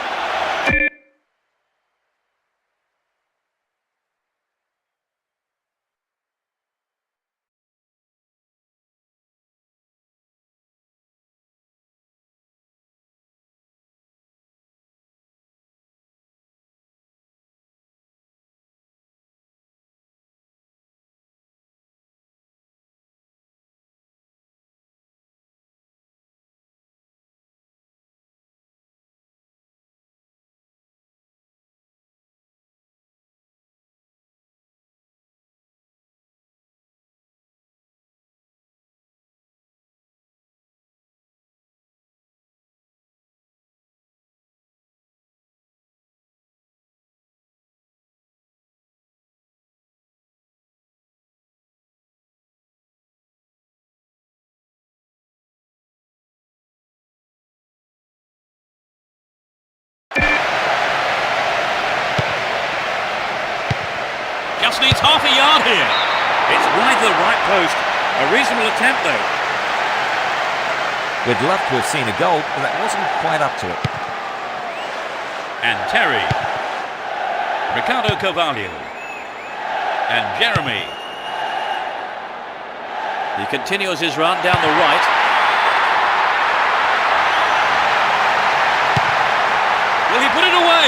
Speaker 1: Just needs half a yard here. It's wide to the right post. A reasonable attempt though.
Speaker 3: We'd love to have seen a goal, but that wasn't quite up to it.
Speaker 1: And Terry. Ricardo Carvalho. And Jeremy. He continues his run down the right. Will he put it away?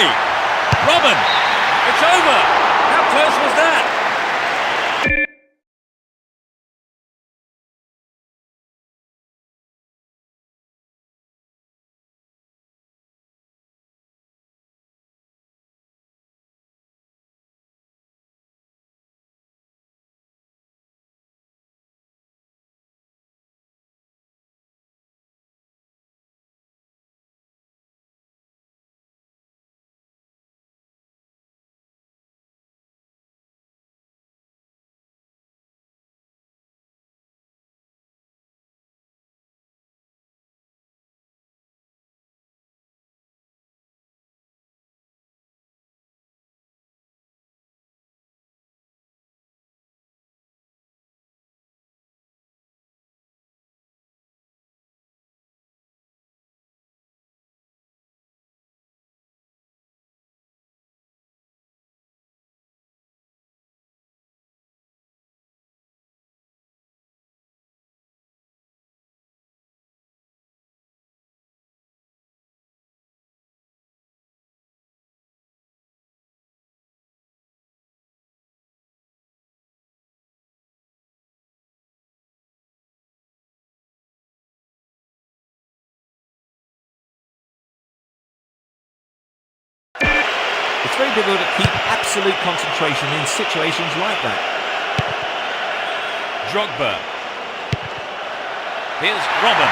Speaker 1: Robin. It's over. How close was that?
Speaker 3: It's very difficult to keep absolute concentration in situations like that.
Speaker 1: Drogba. Here's Robin.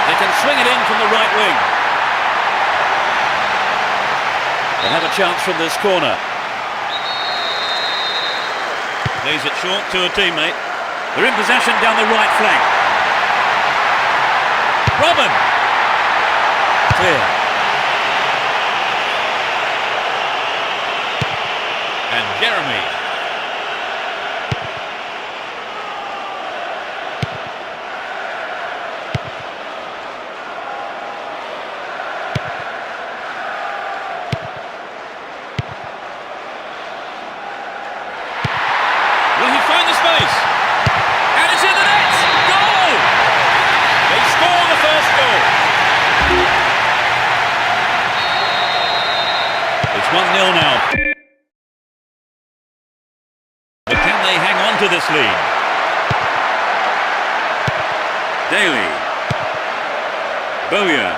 Speaker 1: They can swing it in from the right wing. They'll have a chance from this corner. Plays it short to a teammate. They're in possession down the right flank. Robin. Clear. And Jeremy. lead. Daly. Bowyer.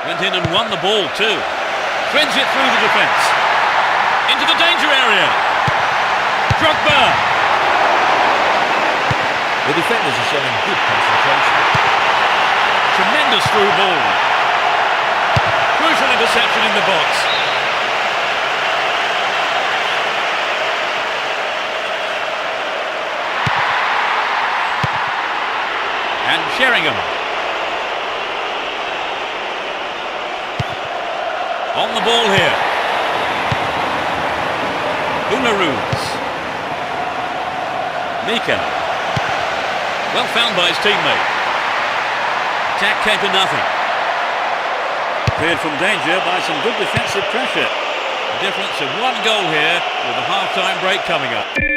Speaker 1: Went in and won the ball too. Threads it through the defence. Into the danger area. Drogba.
Speaker 3: The defenders are showing good concentration.
Speaker 1: Tremendous through ball. Crucial interception in the box. And Sheringham. On the ball here. Unaruz. Mika. Well found by his teammate. Attack came to nothing. Cleared from danger by some good defensive pressure. A difference of 1 goal here with the half-time break coming up.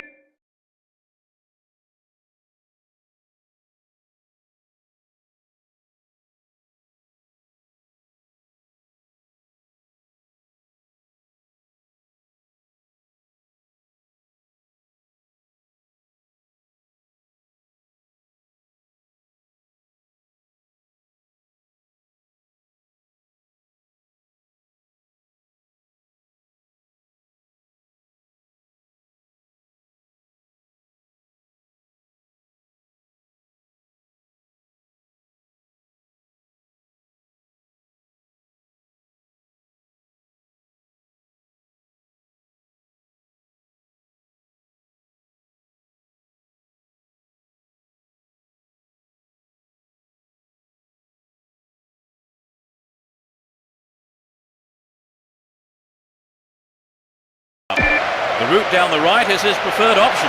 Speaker 1: The route down the right is his preferred option.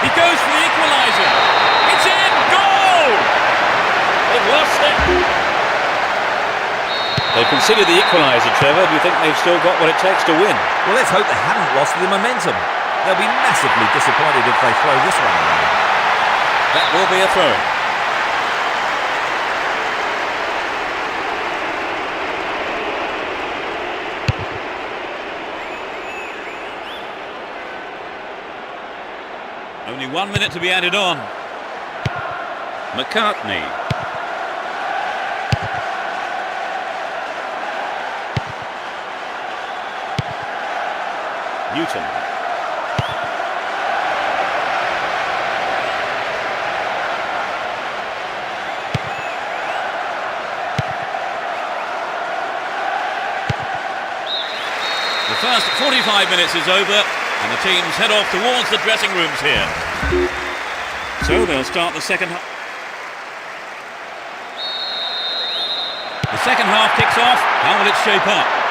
Speaker 1: He goes for the equaliser. It's in! Goal! They've lost it.
Speaker 2: They've conceded the equaliser, Trevor. Do you think they've still got what it takes to win?
Speaker 3: Well, let's hope they haven't lost the momentum. They'll be massively disappointed if they throw this one away.
Speaker 2: That will be a throw.
Speaker 1: Only 1 minute to be added on.
Speaker 2: McCartney. Newton.
Speaker 1: The first 45 minutes is over and the teams head off towards the dressing rooms here. So they'll start the second half. The second half kicks off. How will it shape up?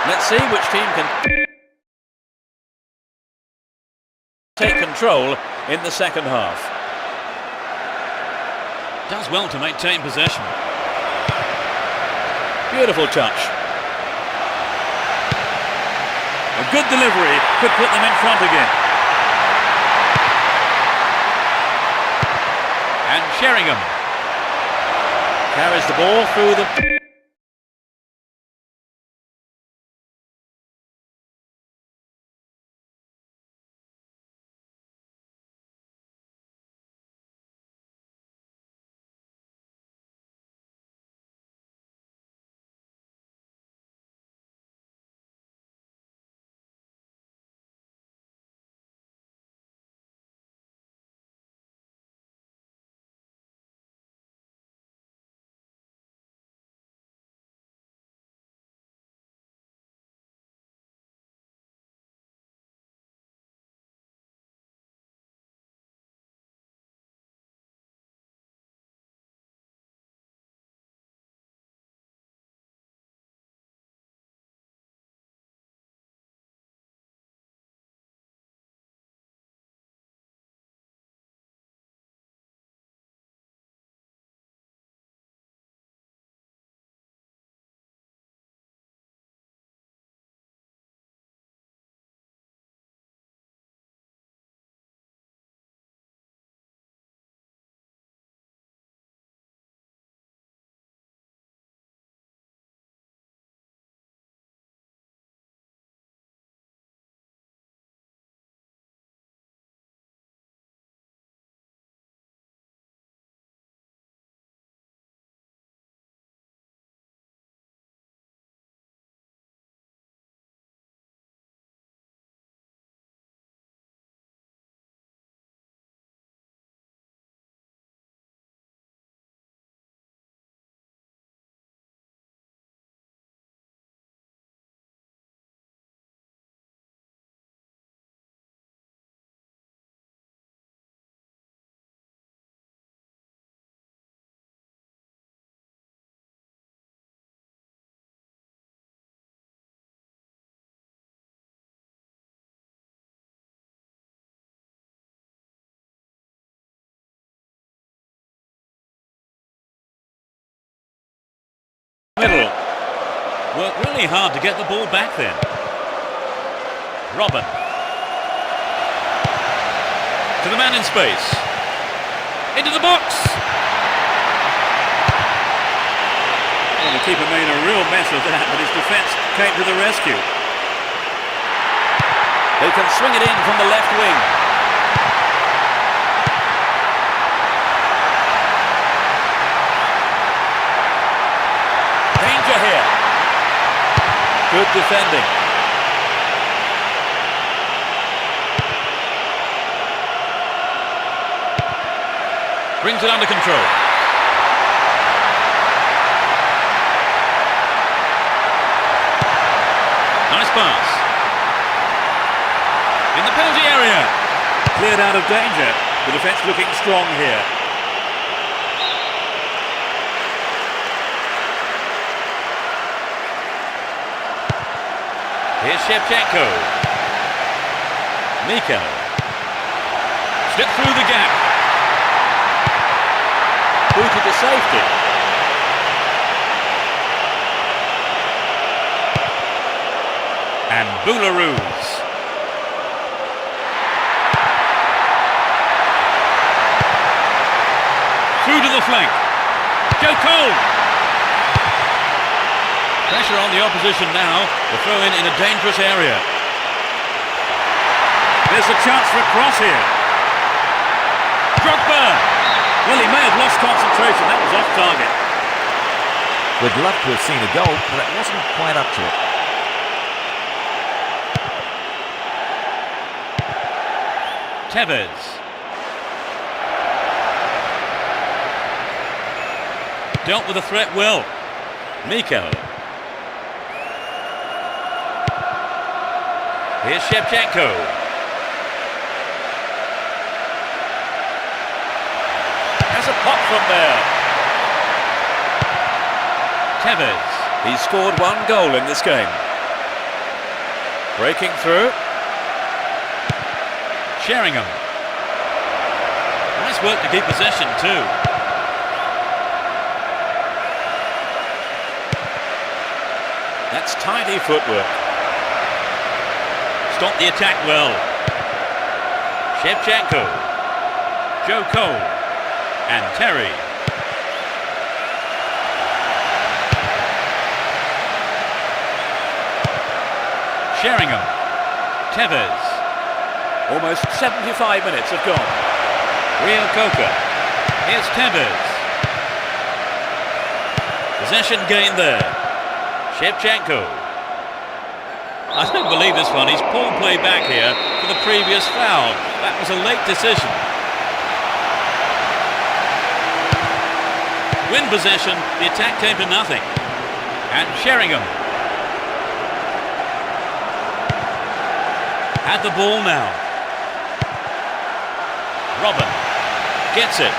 Speaker 2: Let's see which team can take control in the second half.
Speaker 1: Does well to maintain possession.
Speaker 2: Beautiful touch.
Speaker 1: A good delivery could put them in front again. And Sheringham
Speaker 2: Carries the ball through the...
Speaker 1: middle. Worked really hard to get the ball back then. Robin. To the man in space. Into the box. Well, the keeper made a real mess of that, but his defence came to the rescue.
Speaker 2: Who can swing it in from the left wing. Danger here. Good defending.
Speaker 1: Brings it under control. Nice pass. In the penalty area. Cleared out of danger. The defence looking strong here. Here's Shevchenko. Miko. Slipped through the gap.
Speaker 2: Booted to safety.
Speaker 1: And Boularus. Through to the flank. Joe Cole. Pressure on the opposition now. The throw in a dangerous area. There's a chance for a cross here. Drogba. Well, he may have lost concentration. That was off target.
Speaker 3: We'd love to have seen a goal, but it wasn't quite up to it.
Speaker 1: Tevez. Dealt with the threat well. Miko. Here's Shevchenko. Has a pop from there.
Speaker 2: Tevez. He's scored one goal in this game. Breaking through.
Speaker 1: Sheringham. Nice work to keep possession too.
Speaker 2: That's tidy footwork.
Speaker 1: Stop the attack well. Shevchenko. Joe Cole. And Terry. Sheringham. Tevez.
Speaker 2: Almost 75 minutes have gone.
Speaker 1: Rio Coca. Here's Tevez. Possession gained there. Shevchenko. I don't believe this one. He's pulled play back here for the previous foul. That was a late decision. Win possession. The attack came to nothing. And Sheringham. Had the ball now. Robin gets it.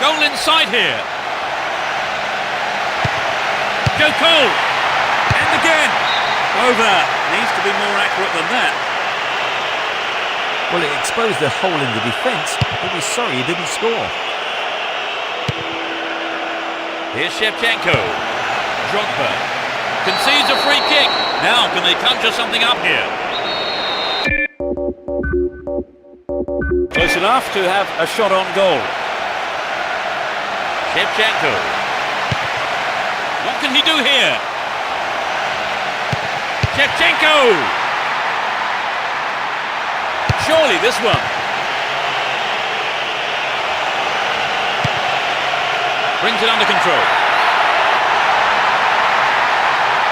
Speaker 1: Goal inside here. Joe Cole. And again. Over. Needs to be more accurate than that.
Speaker 3: Well, it exposed a hole in the defence, but he's sorry he didn't score.
Speaker 1: Here's Shevchenko. Drogba. Concedes a free kick. Now can they conjure something up here?
Speaker 2: Close enough to have a shot on goal.
Speaker 1: Shevchenko. What can he do here? Shevchenko! Surely this one. Brings it under control.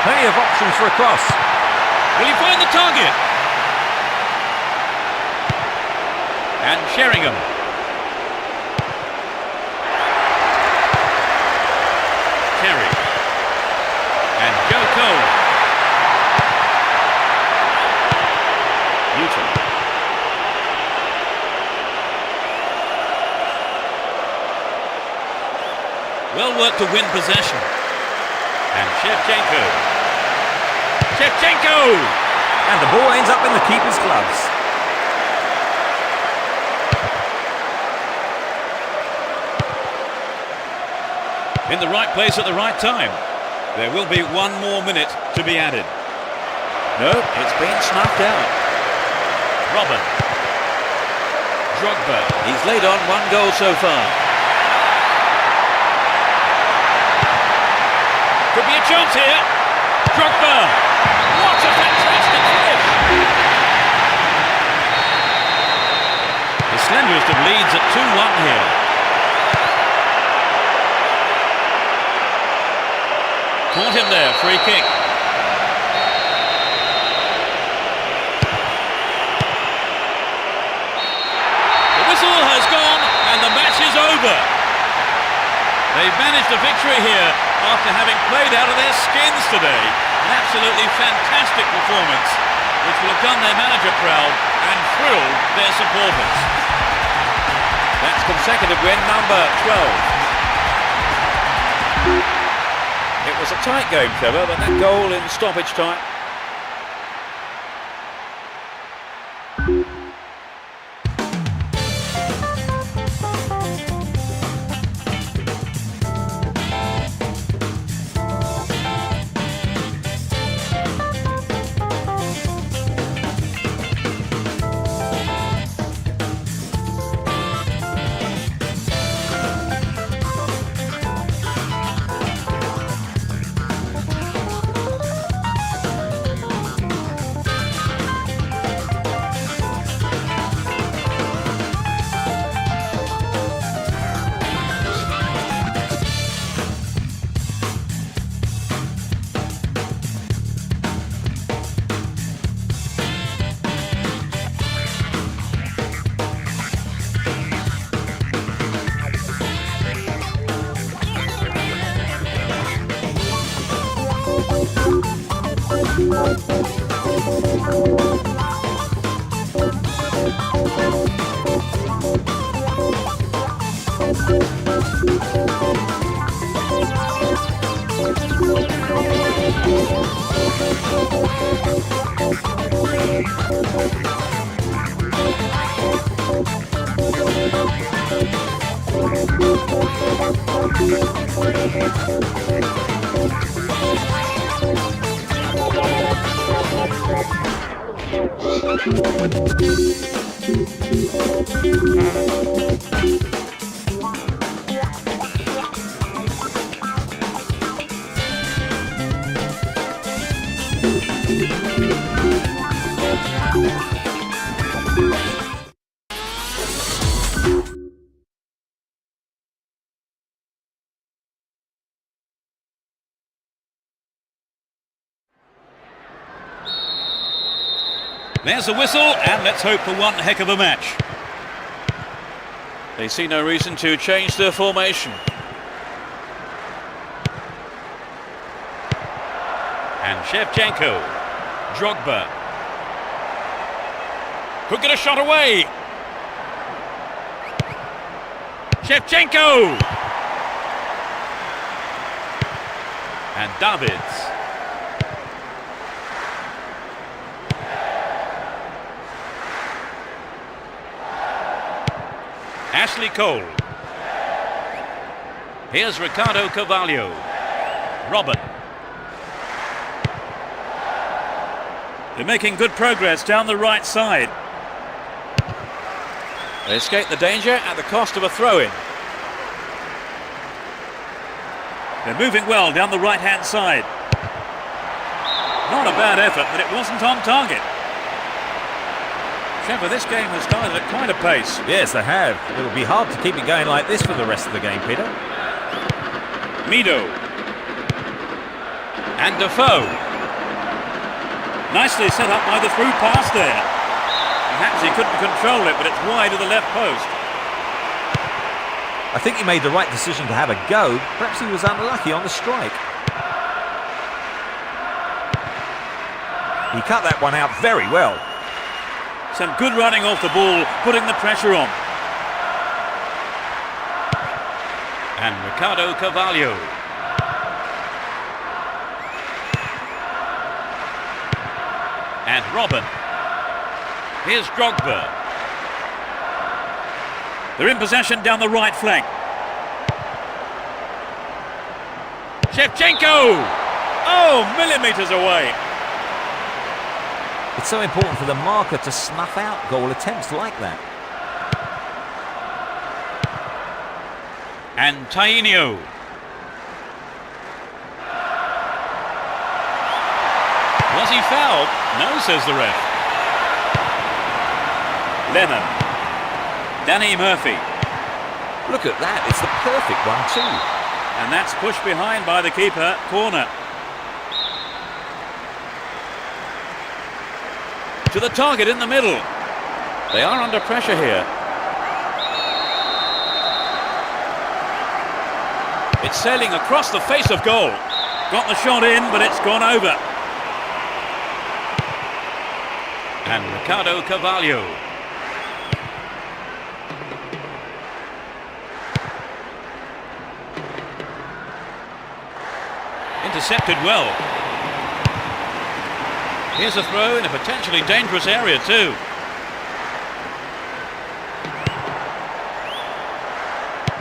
Speaker 3: Plenty of options for a cross.
Speaker 1: Will he find the target? And Sheringham. Terry. And Joe Cole. Newton. Well worked to win possession. And Shevchenko. Shevchenko!
Speaker 3: And the ball ends up in the keeper's gloves.
Speaker 1: In the right place at the right time. There will be 1 more minute to be added.
Speaker 2: No, it's been snuffed out.
Speaker 1: Robin. Drogba.
Speaker 2: He's laid on 1 goal so far.
Speaker 1: Could be a chance here. Drogba. What a fantastic finish. The slenderest of leads at 2-1 here. Caught him there, free kick. The whistle has gone and the match is over. They've managed a victory here after having played out of their skins today. An absolutely fantastic performance, which will have done their manager proud and thrilled their supporters.
Speaker 2: That's consecutive win number 12. It was a tight game, Trevor, but that goal in stoppage time.
Speaker 4: Thank you.
Speaker 1: There's a whistle, and let's hope for one heck of a match. They see no reason to change their formation. And Shevchenko, Drogba. Could get a shot away. Shevchenko! And Davids. Ashley Cole. Here's Ricardo Carvalho. Robin. They're making good progress down the right side. They escape the danger at the cost of a throw-in. They're moving well down the right-hand side. Not a bad effort, but it wasn't on target. Trevor, this game has started at quite a pace.
Speaker 3: Yes, they have. It'll be hard to keep it going like this for the rest of the game, Peter.
Speaker 1: Mido. And Defoe. Nicely set up by the through pass there. Perhaps he couldn't control it, but it's wide of the left post.
Speaker 3: I think he made the right decision to have a go. Perhaps he was unlucky on the strike. He cut that one out very well.
Speaker 1: Some good running off the ball, putting the pressure on. And Ricardo Carvalho. And Robin. Here's Drogba. They're in possession down the right flank. Shevchenko! Oh, millimetres away.
Speaker 3: It's so important for the marker to snuff out goal attempts like that.
Speaker 1: And Tainio. Was he fouled? No, says the ref. Lennon. Danny Murphy.
Speaker 3: Look at that, it's the perfect one too.
Speaker 1: And that's pushed behind by the keeper, corner. To the target in the middle. They are under pressure here. It's sailing across the face of goal. Got the shot in, but it's gone over. And Ricardo Carvalho. Intercepted well. Here's a throw in a potentially dangerous area too.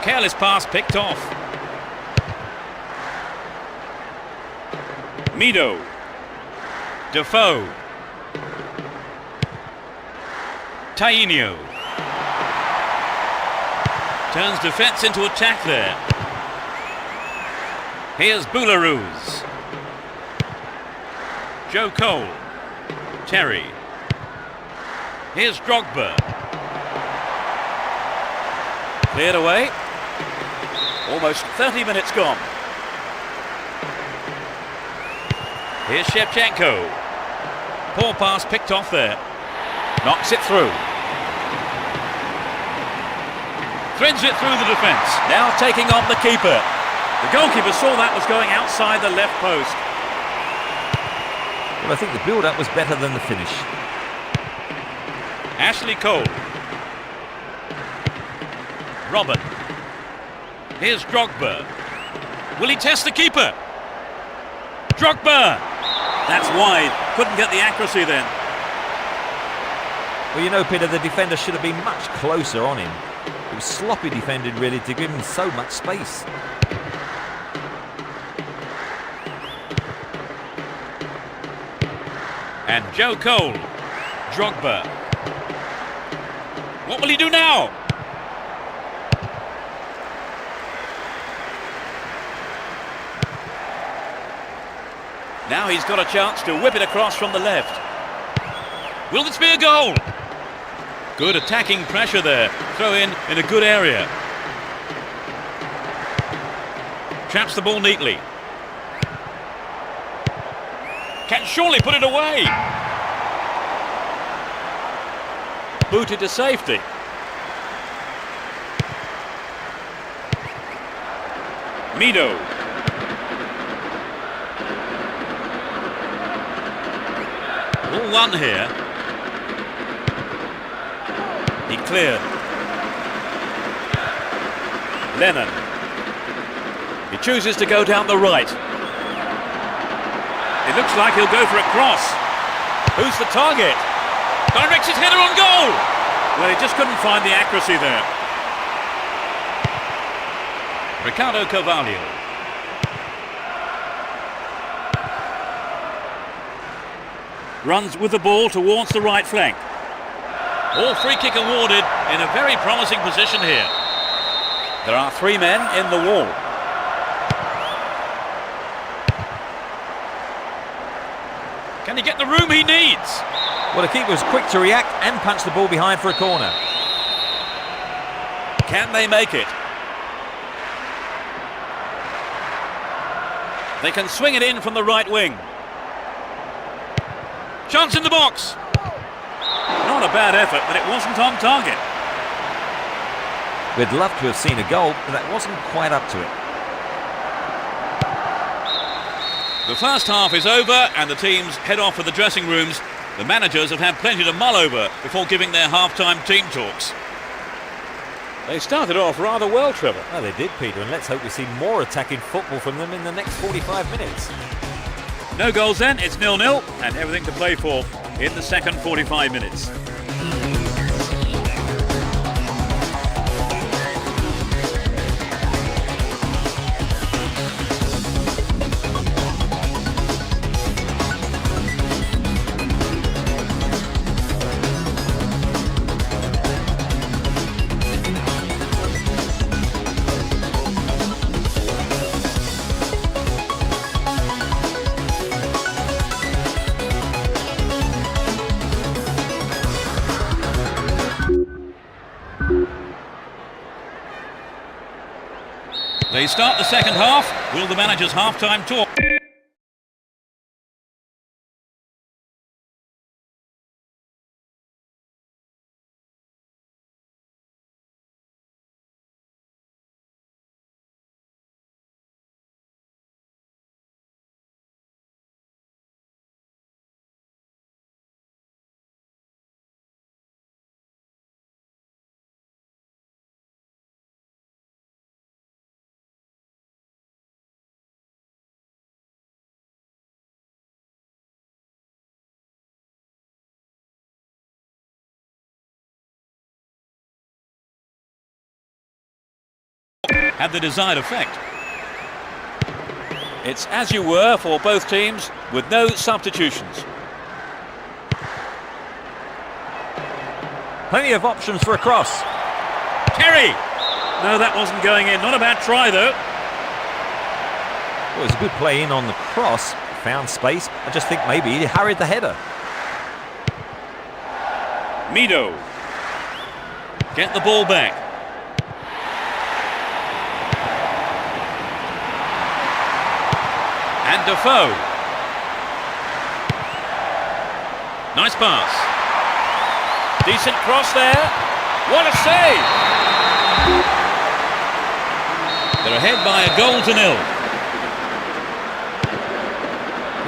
Speaker 1: Careless pass picked off. Mido. Defoe. Tainio. Turns defence into attack there. Here's Boularus. Joe Cole. Terry. Here's Drogba. Cleared away. Almost 30 minutes gone. Here's Shevchenko. Poor pass picked off there. Knocks it through. Threads it through the defence. Now taking on the keeper. The goalkeeper saw that was going outside the left post.
Speaker 3: Well, I think the build-up was better than the finish.
Speaker 1: Ashley Cole. Robin. Here's Drogba. Will he test the keeper? Drogba! That's wide. Couldn't get the accuracy then.
Speaker 3: Well, you know, Peter, the defender should have been much closer on him. It was sloppy defending, really, to give him so much space.
Speaker 1: And Joe Cole. Drogba. What will he do now? Now he's got a chance to whip it across from the left. Will this be a goal? Good attacking pressure there. Throw in a good area. Traps the ball neatly. Can surely put it away. Booted to safety. Mido. All one here. He cleared. Lennon. He chooses to go down the right. It looks like he'll go for a cross. Who's the target? Directs his header on goal. Well, he just couldn't find the accuracy there. Ricardo Carvalho. Runs with the ball towards the right flank. All free kick awarded in a very promising position here. There are 3 men in the wall. Can he get the room he needs?
Speaker 3: Well, the keeper was quick to react and punch the ball behind for a corner.
Speaker 1: Can they make it? They can swing it in from the right wing. Chance in the box. Not a bad effort, but it wasn't on target.
Speaker 3: We'd love to have seen a goal, but that wasn't quite up to it.
Speaker 1: The first half is over and the teams head off for the dressing rooms. The managers have had plenty to mull over before giving their half-time team talks. They started off rather well, Trevor.
Speaker 3: Well, they did, Peter, and let's hope we see more attacking football from them in the next 45 minutes.
Speaker 1: No goals then, it's 0-0 and everything to play for in the second 45 minutes. They start the second half. Will the manager's half-time talk? Had the desired effect. It's as you were for both teams with no substitutions.
Speaker 3: Plenty of options for a cross.
Speaker 1: Terry! No, that wasn't going in. Not a bad try, though.
Speaker 3: Well, it was a good play in on the cross. Found space. I just think maybe he hurried the header.
Speaker 1: Mido. Get the ball back. And Defoe. Nice pass. Decent cross there. What a save! They're ahead by a goal to 0.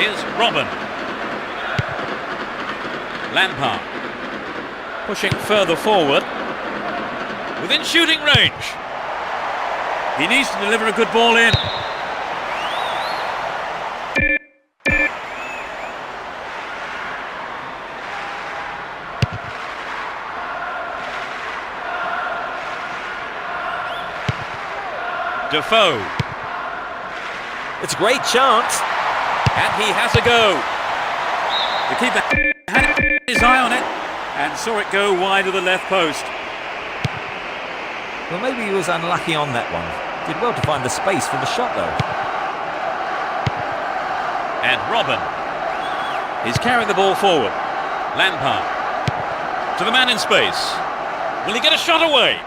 Speaker 1: Here's Robin. Lampard. Pushing further forward. Within shooting range. He needs to deliver a good ball in. Defoe.
Speaker 3: It's a great chance.
Speaker 1: And he has a go. The keeper had his eye on it and saw it go wide of the left post.
Speaker 3: Well, maybe he was unlucky on that one. Did well to find the space for the shot, though.
Speaker 1: And Robin. He's carrying the ball forward. Lampard. To the man in space. Will he get a shot away?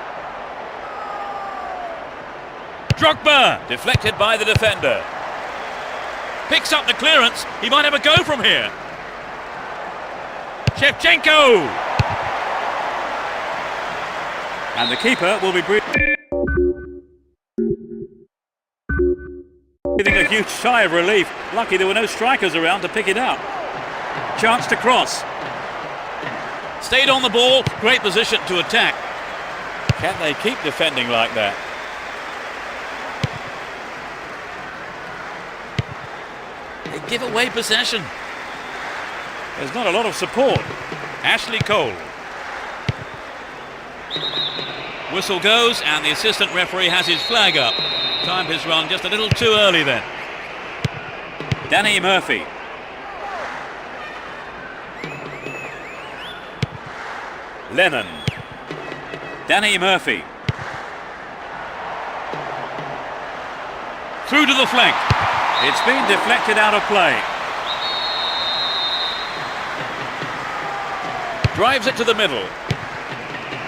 Speaker 1: Drogba. Deflected by the defender. Picks up the clearance. He might have a go from here. Shevchenko. And the keeper will be breathing a huge sigh of relief. Lucky there were no strikers around to pick it up. Chance to cross. Stayed on the ball. Great position to attack. Can they keep defending like that? They give away possession. There's not a lot of support. Ashley Cole. Whistle goes and the assistant referee has his flag up. Timed his run just a little too early then. Danny Murphy. Lennon. Danny Murphy. Through to the flank. It's been deflected out of play. Drives it to the middle.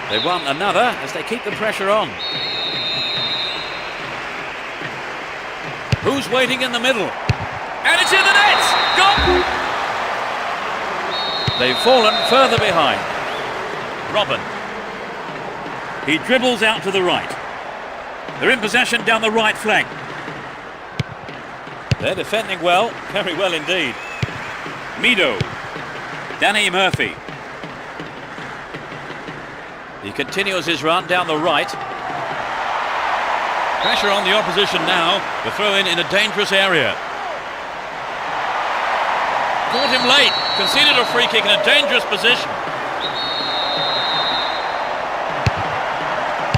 Speaker 1: They want another as they keep the pressure on. Who's waiting in the middle? And it's in the net! Gone! They've fallen further behind. Robin. He dribbles out to the right. They're in possession down the right flank. They're defending well, very well indeed. Mido. Danny Murphy. He continues his run down the right. Pressure on the opposition now. The throw in a dangerous area. Caught him late. Conceded a free kick in a dangerous position.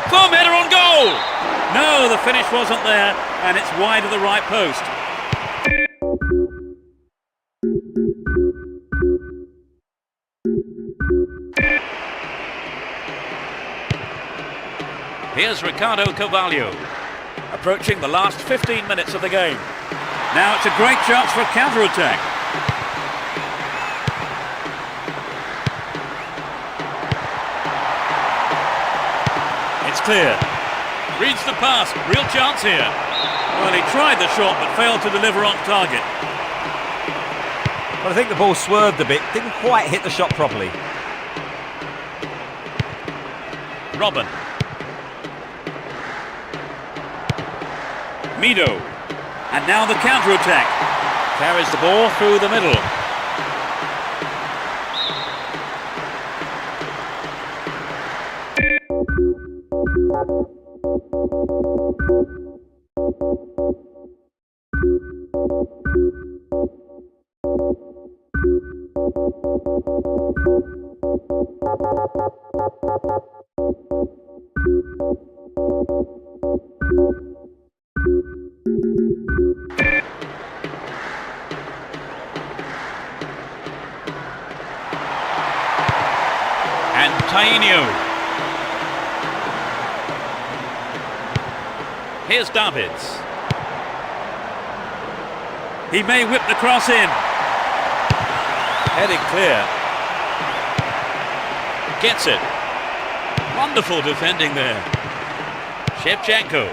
Speaker 1: Firm header on goal! No, the finish wasn't there, and it's wide of the right post. Here's Ricardo Carvalho, approaching the last 15 minutes of the game. Now it's a great chance for a counter-attack. It's clear. Reads the pass. Real chance here. Well, he tried the shot but failed to deliver on target.
Speaker 3: Well, I think the ball swerved a bit. Didn't quite hit the shot properly.
Speaker 1: Robin. Mido. And now the counter-attack. Carries the ball through the middle. And Tainio. Here's Davids. He may whip the cross in. Heading clear. Gets it. Wonderful defending there. Shevchenko.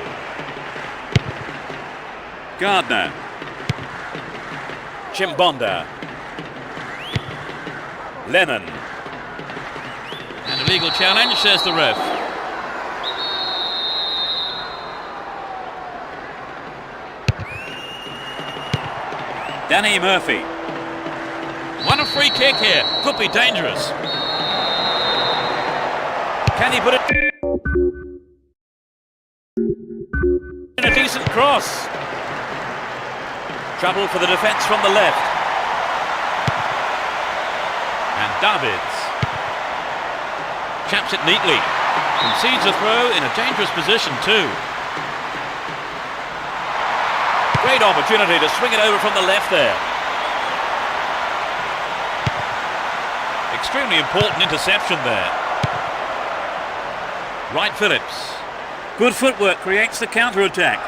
Speaker 1: Gardner. Chimbonda. Lennon. And a legal challenge, says the ref. Danny Murphy. Won a free kick here. Could be dangerous. Can he put it in a decent cross? Trouble for the defence from the left. And Davids chaps it neatly. Concedes a throw in a dangerous position too. Great opportunity to swing it over from the left there. Extremely important interception there. Right Phillips. Good footwork creates the counter-attack.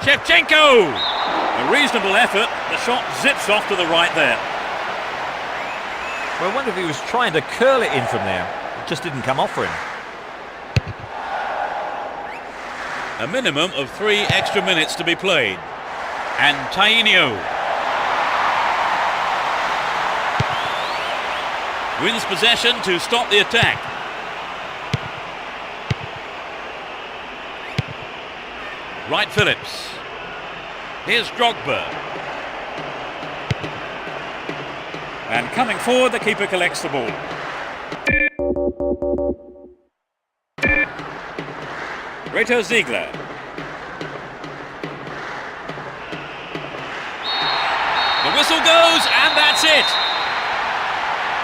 Speaker 1: Shevchenko! A reasonable effort. The shot zips off to the right there.
Speaker 3: Well, I wonder if he was trying to curl it in from there. It just didn't come off for him.
Speaker 1: A minimum of 3 extra minutes to be played. And Tainio wins possession to stop the attack. Right Phillips. Here's Drogba. And coming forward, the keeper collects the ball. Reto Ziegler. The whistle goes, and that's it.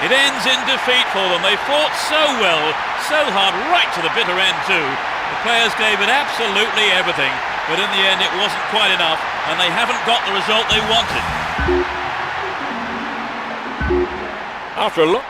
Speaker 1: It ends in defeat for them. They fought so well, so hard, right to the bitter end too. The players gave it absolutely everything, but in the end it wasn't quite enough, and they haven't got the result they wanted.
Speaker 2: After a look.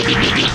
Speaker 2: Thank you.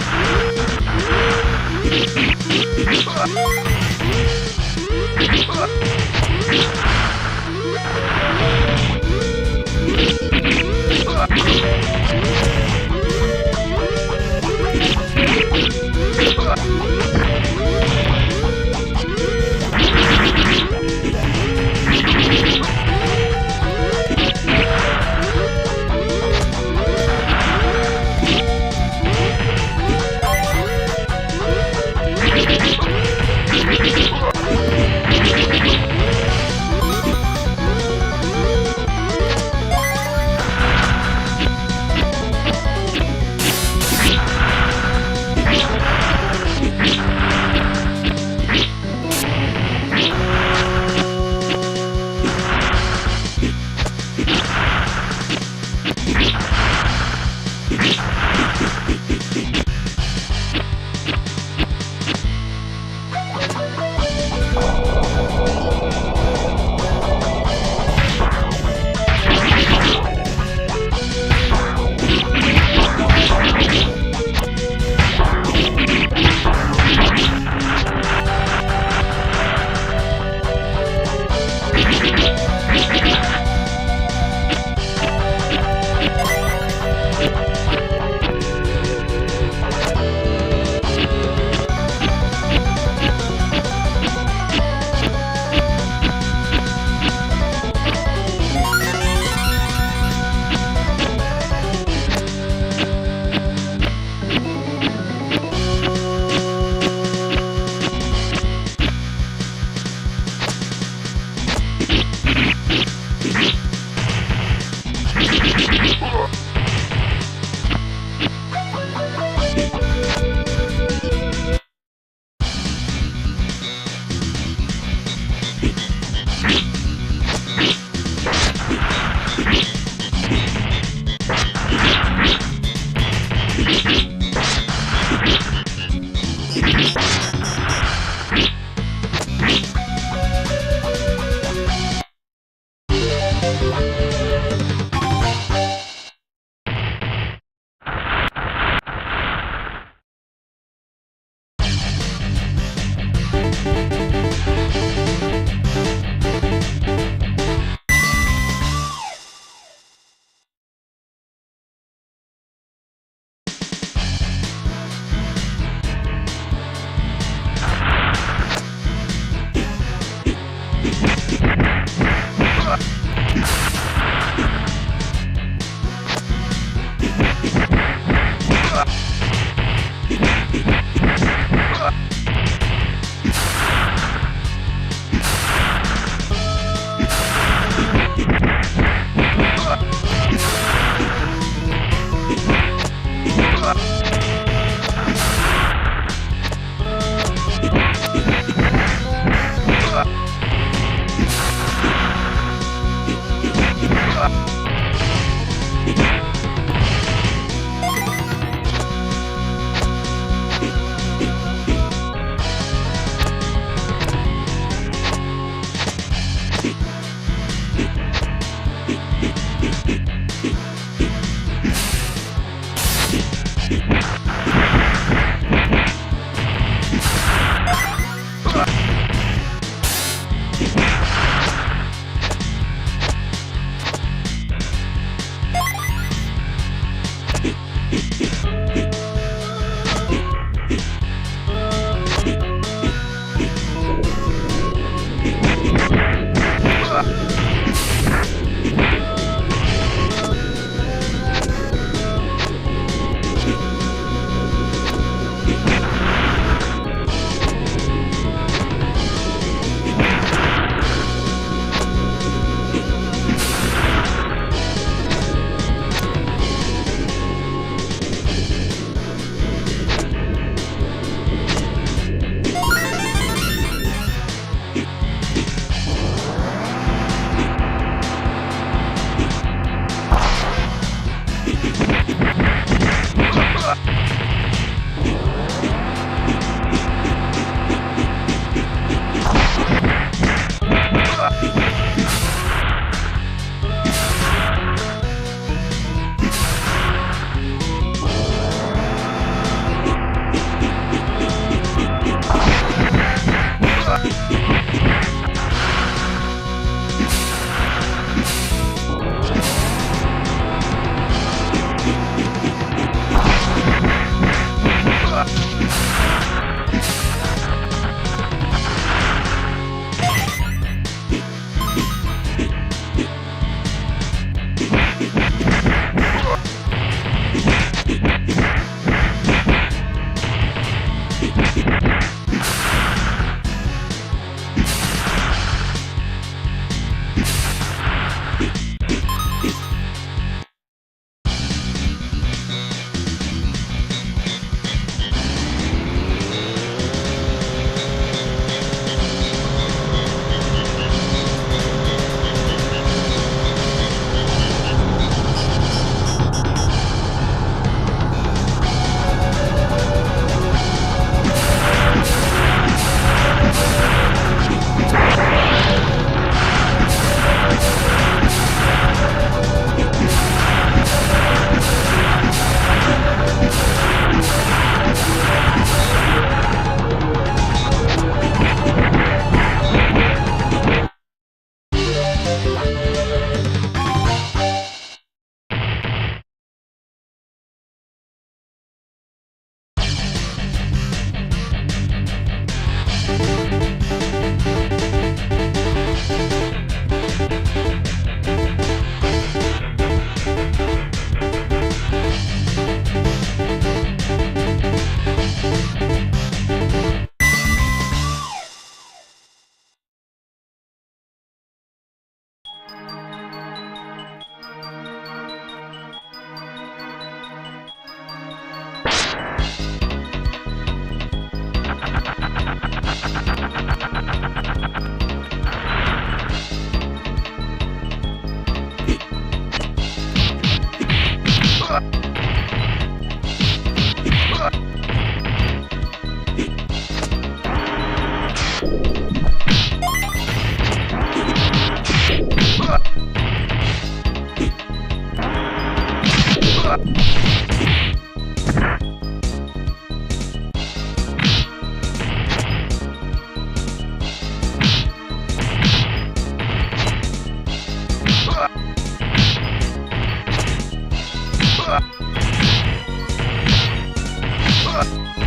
Speaker 4: Ugh.